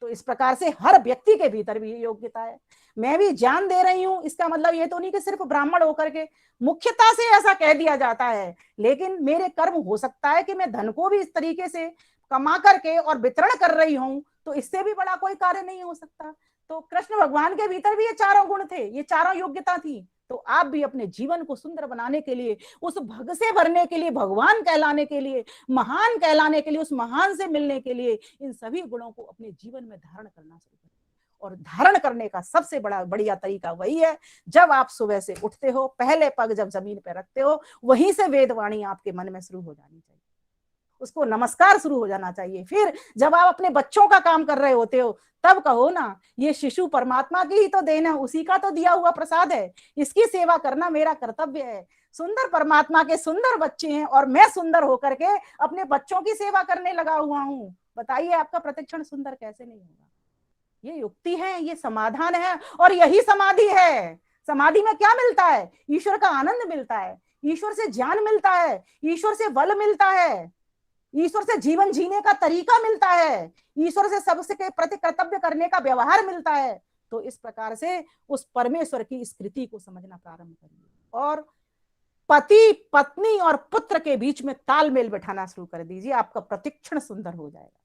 तो इस प्रकार से हर व्यक्ति के भीतर भी योग्यता है। मैं भी ज्ञान दे रही हूं, इसका मतलब ये तो नहीं कि सिर्फ ब्राह्मण होकर के, मुख्यता से ऐसा कह दिया जाता है, लेकिन मेरे कर्म हो सकता है कि मैं धन को भी इस तरीके से कमा करके और वितरण कर रही हूं, तो इससे भी बड़ा कोई कार्य नहीं हो सकता। तो कृष्ण भगवान के भीतर भी ये चारों गुण थे, ये चारों योग्यता थी। तो आप भी अपने जीवन को सुंदर बनाने के लिए, उस भग से भरने के लिए, भगवान कहलाने के लिए, महान कहलाने के लिए, उस महान से मिलने के लिए इन सभी गुणों को अपने जीवन में धारण करना शुरू करें। और धारण करने का सबसे बड़ा बढ़िया तरीका वही है, जब आप सुबह से उठते हो, पहले पग जब जमीन पर रखते हो, वहीं से वेदवाणी आपके मन में शुरू हो जानी चाहिए, उसको नमस्कार शुरू हो जाना चाहिए। फिर जब आप अपने बच्चों का काम कर रहे होते हो, तब कहो ना, ये शिशु परमात्मा की ही तो देन है, उसी का तो दिया हुआ प्रसाद है, इसकी सेवा करना मेरा कर्तव्य है। सुंदर परमात्मा के सुंदर बच्चे हैं और मैं सुंदर होकर के अपने बच्चों की सेवा करने लगा हुआ हूं। बताइए आपका प्रतिक्षण सुंदर कैसे नहीं होगा? ये युक्ति है, ये समाधान है, और यही समाधि है। समाधि में क्या मिलता है? ईश्वर का आनंद मिलता है, ईश्वर से ज्ञान मिलता है, ईश्वर से बल मिलता है, ईश्वर से जीवन जीने का तरीका मिलता है, ईश्वर से सबसे प्रति कर्तव्य करने का व्यवहार मिलता है। तो इस प्रकार से उस परमेश्वर की इस कृति को समझना प्रारंभ करिए और पति पत्नी और पुत्र के बीच में तालमेल बैठाना शुरू कर दीजिए। आपका प्रतिक्षण सुंदर हो जाएगा।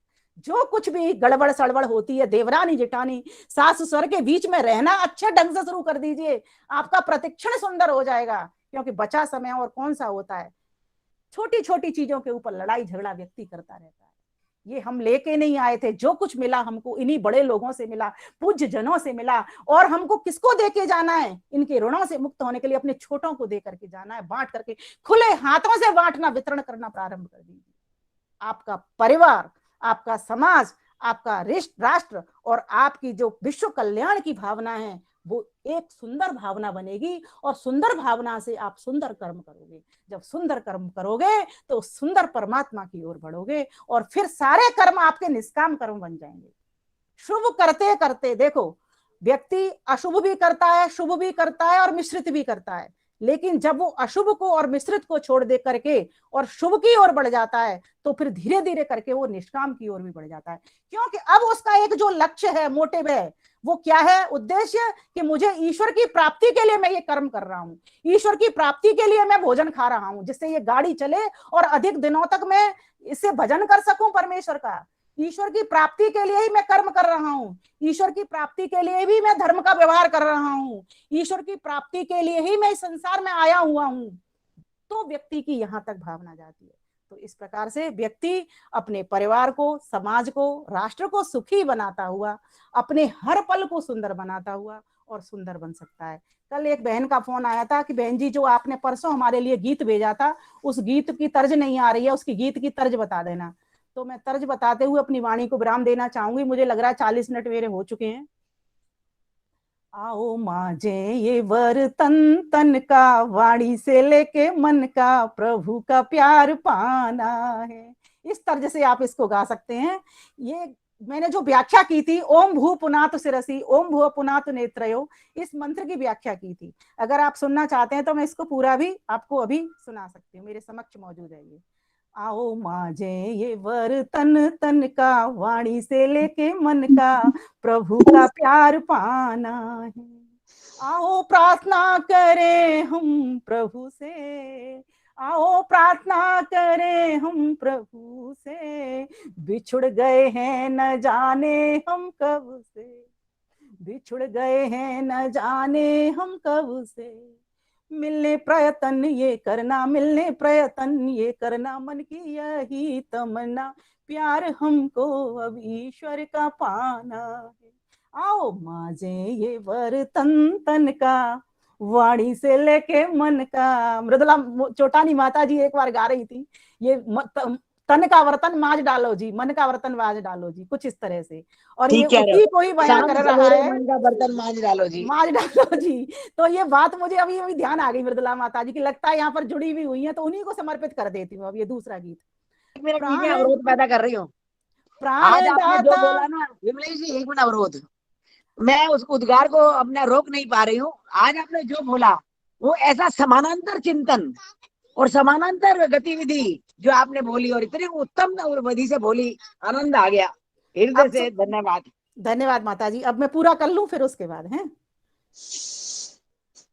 जो कुछ भी गड़बड़ सड़बड़ होती है, देवरानी जेठानी सास ससुर के बीच में रहना अच्छे ढंग से शुरू कर दीजिए, आपका प्रतिक्षण सुंदर हो जाएगा। क्योंकि बचा समय और कौन सा होता है? छोटी छोटी चीजों के ऊपर लड़ाई झगड़ा व्यक्ति करता रहता है। ये हम लेके नहीं आए थे, जो कुछ मिला हमको इन्हीं बड़े लोगों से मिला, पूज्य जनों से मिला। और हमको किसको दे के जाना है? इनके ऋणों से मुक्त होने के लिए अपने छोटों को दे करके जाना है, बांट करके, खुले हाथों से बांटना, वितरण करना प्रारंभ कर दीजिए। आपका परिवार, आपका समाज, आपका राष्ट्र और आपकी जो विश्व कल्याण की भावना है वो एक सुंदर भावना बनेगी। और सुंदर भावना से आप सुंदर कर्म करोगे। जब सुंदर कर्म करोगे तो सुंदर परमात्मा की ओर बढ़ोगे और फिर सारे कर्म आपके निष्काम कर्म बन जाएंगे। शुभ करते करते देखो, व्यक्ति अशुभ भी करता है, शुभ भी करता है और मिश्रित भी करता है, लेकिन जब वो अशुभ को और मिश्रित को छोड़ दे करके और शुभ की ओर बढ़ जाता है तो फिर धीरे धीरे करके वो निष्काम की ओर भी बढ़ जाता है। क्योंकि अब उसका एक जो लक्ष्य है, मोटिव है, वो क्या है? उद्देश्य कि मुझे ईश्वर की प्राप्ति के लिए मैं ये कर्म कर रहा हूं, ईश्वर की प्राप्ति के लिए मैं भोजन खा रहा हूं, जिससे ये गाड़ी चले और अधिक दिनों तक मैं इससे भजन कर सकूं परमेश्वर का। ईश्वर की प्राप्ति के लिए ही मैं कर्म कर रहा हूं, ईश्वर की प्राप्ति के लिए भी मैं धर्म का व्यवहार कर रहा हूं, ईश्वर की प्राप्ति के लिए ही मैं इस संसार में आया हुआ हूं। तो व्यक्ति की यहां तक भावना जाती है। तो इस प्रकार से व्यक्ति अपने परिवार को, समाज को, राष्ट्र को सुखी बनाता हुआ, अपने हर पल को सुंदर बनाता हुआ और सुंदर बन सकता है। कल एक बहन का फोन आया था कि बहन जी, जो आपने परसों हमारे लिए गीत भेजा था, उस गीत की तर्ज नहीं आ रही है, उसकी गीत की तर्ज बता देना। तो मैं तर्ज बताते हुए अपनी वाणी को विराम देना चाहूंगी। मुझे लग रहा है 40 मिनट मेरे हो चुके हैं। आओ माजे ये बर्तन तन का, वाणी से लेके मन का, प्रभु का प्यार पाना है। इस तर्ज से आप इसको गा सकते हैं। ये मैंने जो व्याख्या की थी, ओम भू पुनात शिरसी ओम भू पुनात नेत्रयो, इस मंत्र की व्याख्या की थी। अगर आप सुनना चाहते हैं तो मैं इसको पूरा भी आपको अभी सुना सकती हूँ, मेरे समक्ष मौजूद है ये। आओ माजे ये बर्तन तन का, वाणी से लेके मन का, प्रभु का प्यार पाना है। आओ प्रार्थना करें हम प्रभु से, आओ प्रार्थना करें हम प्रभु से, बिछुड़ गए हैं न जाने हम कब से, बिछुड़ गए हैं न जाने हम कब से, मिलने प्रयत्न ये करना, मिलने प्रयत्न ये करना, मन की यही तमन्ना, प्यार हमको अब ईश्वर का पाना है। आओ माजे ये बर्तन तन का, वाणी से लेके मन का। मृदुला चोटानी माता जी एक बार गा रही थी, ये तन का बर्तन माज डालो जी, मन का बर्तन माज डालो जी, कुछ इस तरह से। और ये उसी को ही बयां कर रहा है, मन का बर्तन माज डालो जी, माज डालो जी। तो ये बात मुझे अभी अभी ध्यान आ गई मृदुला माता जी की, लगता है यहाँ पर जुड़ी हुई हुई है, तो उन्हीं को समर्पित कर देती हूँ अब ये दूसरा गीत। एक मिनट नीचे अवरोध पैदा कर रही हूँ। आज आपने जो बोला ना विमलेश जी, एक मिनट अवरोध, मैं उस उद्गार को अपना रोक नहीं पा रही हूँ। आज आपने जो बोला वो ऐसा समानांतर चिंतन और समानांतर गतिविधि जो आपने बोली, और इतने उत्तम विधि से बोली, आनंद आ गया हृदय से। धन्यवाद। धन्यवाद माता जी। अब मैं पूरा कर लूं फिर उसके बाद है।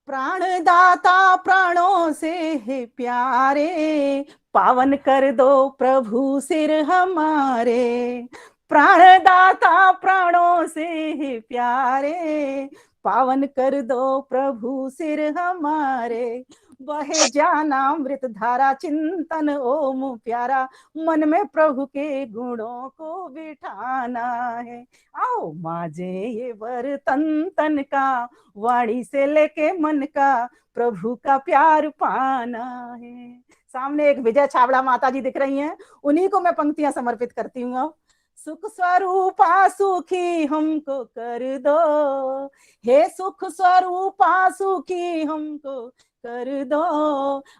प्राणदाता प्राणों से है प्यारे, पावन कर दो प्रभु सिर हमारे। प्राणदाता प्राणों से है प्यारे, पावन कर दो प्रभु सिर हमारे। बहे जानामृत धारा चिंतन ओम प्यारा, मन में प्रभु के गुणों को बिठाना है। आओ माजे ये बर्तन तन का, वाणी से लेके मन का, प्रभु का प्यार पाना है। सामने एक विजय छाबड़ा माता जी दिख रही हैं, उन्हीं को मैं पंक्तियां समर्पित करती हूँ। सुख स्वरूपा सुखी हमको कर दो, हे सुख स्वरूपा सुखी हमको कर दो,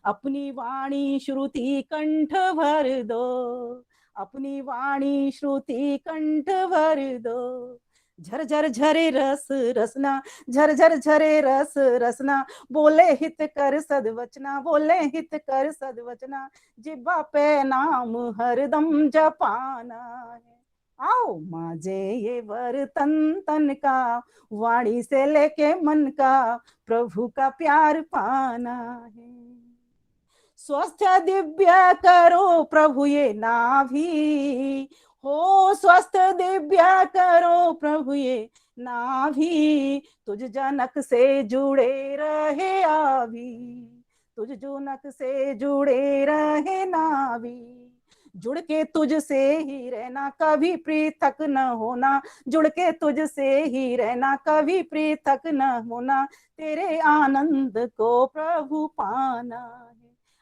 अपनी वाणी श्रुति कंठ भर दो, अपनी वाणी श्रुति कंठ भर दो। झरझर झरे रस रसना, झरझर झरे रस रसना, बोले हित कर सदवचना, बोले हित कर सदवचना, जिब्बा पे नाम हरदम जपाना है। आओ माझे ये वर तन तन का, वाणी से लेके मन का, प्रभु का प्यार पाना है। स्वस्थ दिव्य करो प्रभु ये नाभि, हो स्वस्थ दिव्य करो प्रभु ये नाभि, तुझ जनक से जुड़े रहे आभि, तुझ जनक से जुड़े रहे नाभि, जुड़ के तुझसे ही रहना कभी पृथक न होना, जुड़ के तुझसे ही रहना कभी पृथक न होना, तेरे आनंद को प्रभु पाना है।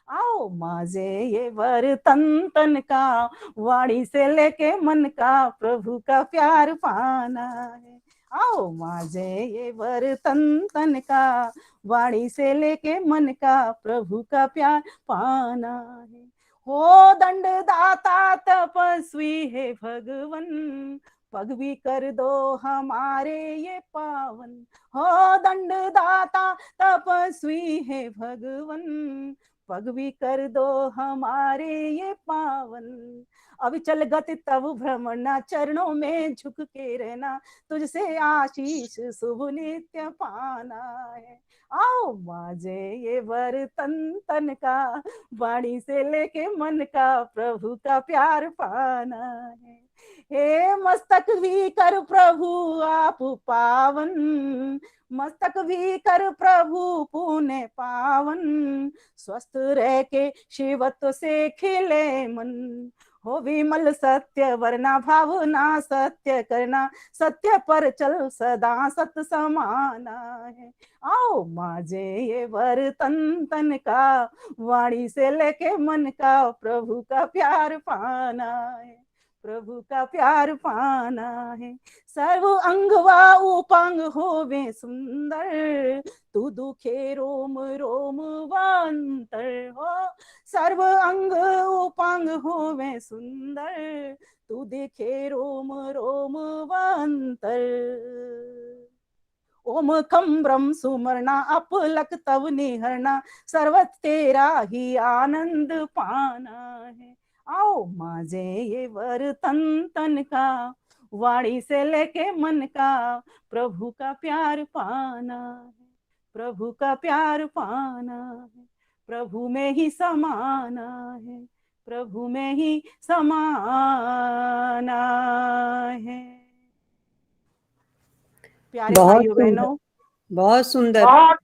आओ माझे ये वर तन तन का, वाणी से लेके मन का, प्रभु का प्यार पाना है। आओ माझे ये वर तन तन का, वाणी से लेके मन का, प्रभु का प्यार पाना है। हो दंड दाता तपस्वी है भगवन, पग भी कर दो हमारे ये पावन, हो दंड दाता तपस्वी है भगवन, पग भी कर दो हमारे ये पावन, अविचल गति तब भ्रमणा, चरणों में झुक के रहना, तुझसे आशीष शुभ नित्य पाना है। आओ माझे ये वर तन तन का, वाणी से लेके मन का, प्रभु का प्यार पाना है। हे मस्तक भी कर प्रभु आप पावन, मस्तक भी कर प्रभु पुण्य पावन, स्वस्थ रह के शिवत्व से खिले मन, हो विमल सत्य वरना भावना सत्य करना, सत्य पर चल सदा सत समाना है। आओ माझे ये वर तन तन का, वाणी से लेके मन का, प्रभु का प्यार पाना है, प्रभु का प्यार पाना है। सर्व अंग व उपांग होवे सुंदर, तू दुखे रोम रोम वांतर, हो सर्व अंग उपांग होवे सुंदर, तू देखे रोम रोम वांतर। ओम खम ब्रह्म सुमरना, अपलक तव निहरना, सर्वत तेरा ही आनंद पाना है। आओ माझे ये वर तन तन का, वाणी से लेके मन का, प्रभु का प्यार पाना है, प्रभु का प्यार पाना है, प्रभु में ही समाना है, प्रभु में ही समाना है। प्यारे बहुत भाइयों बहनों, बहुत सुंदर, बहुत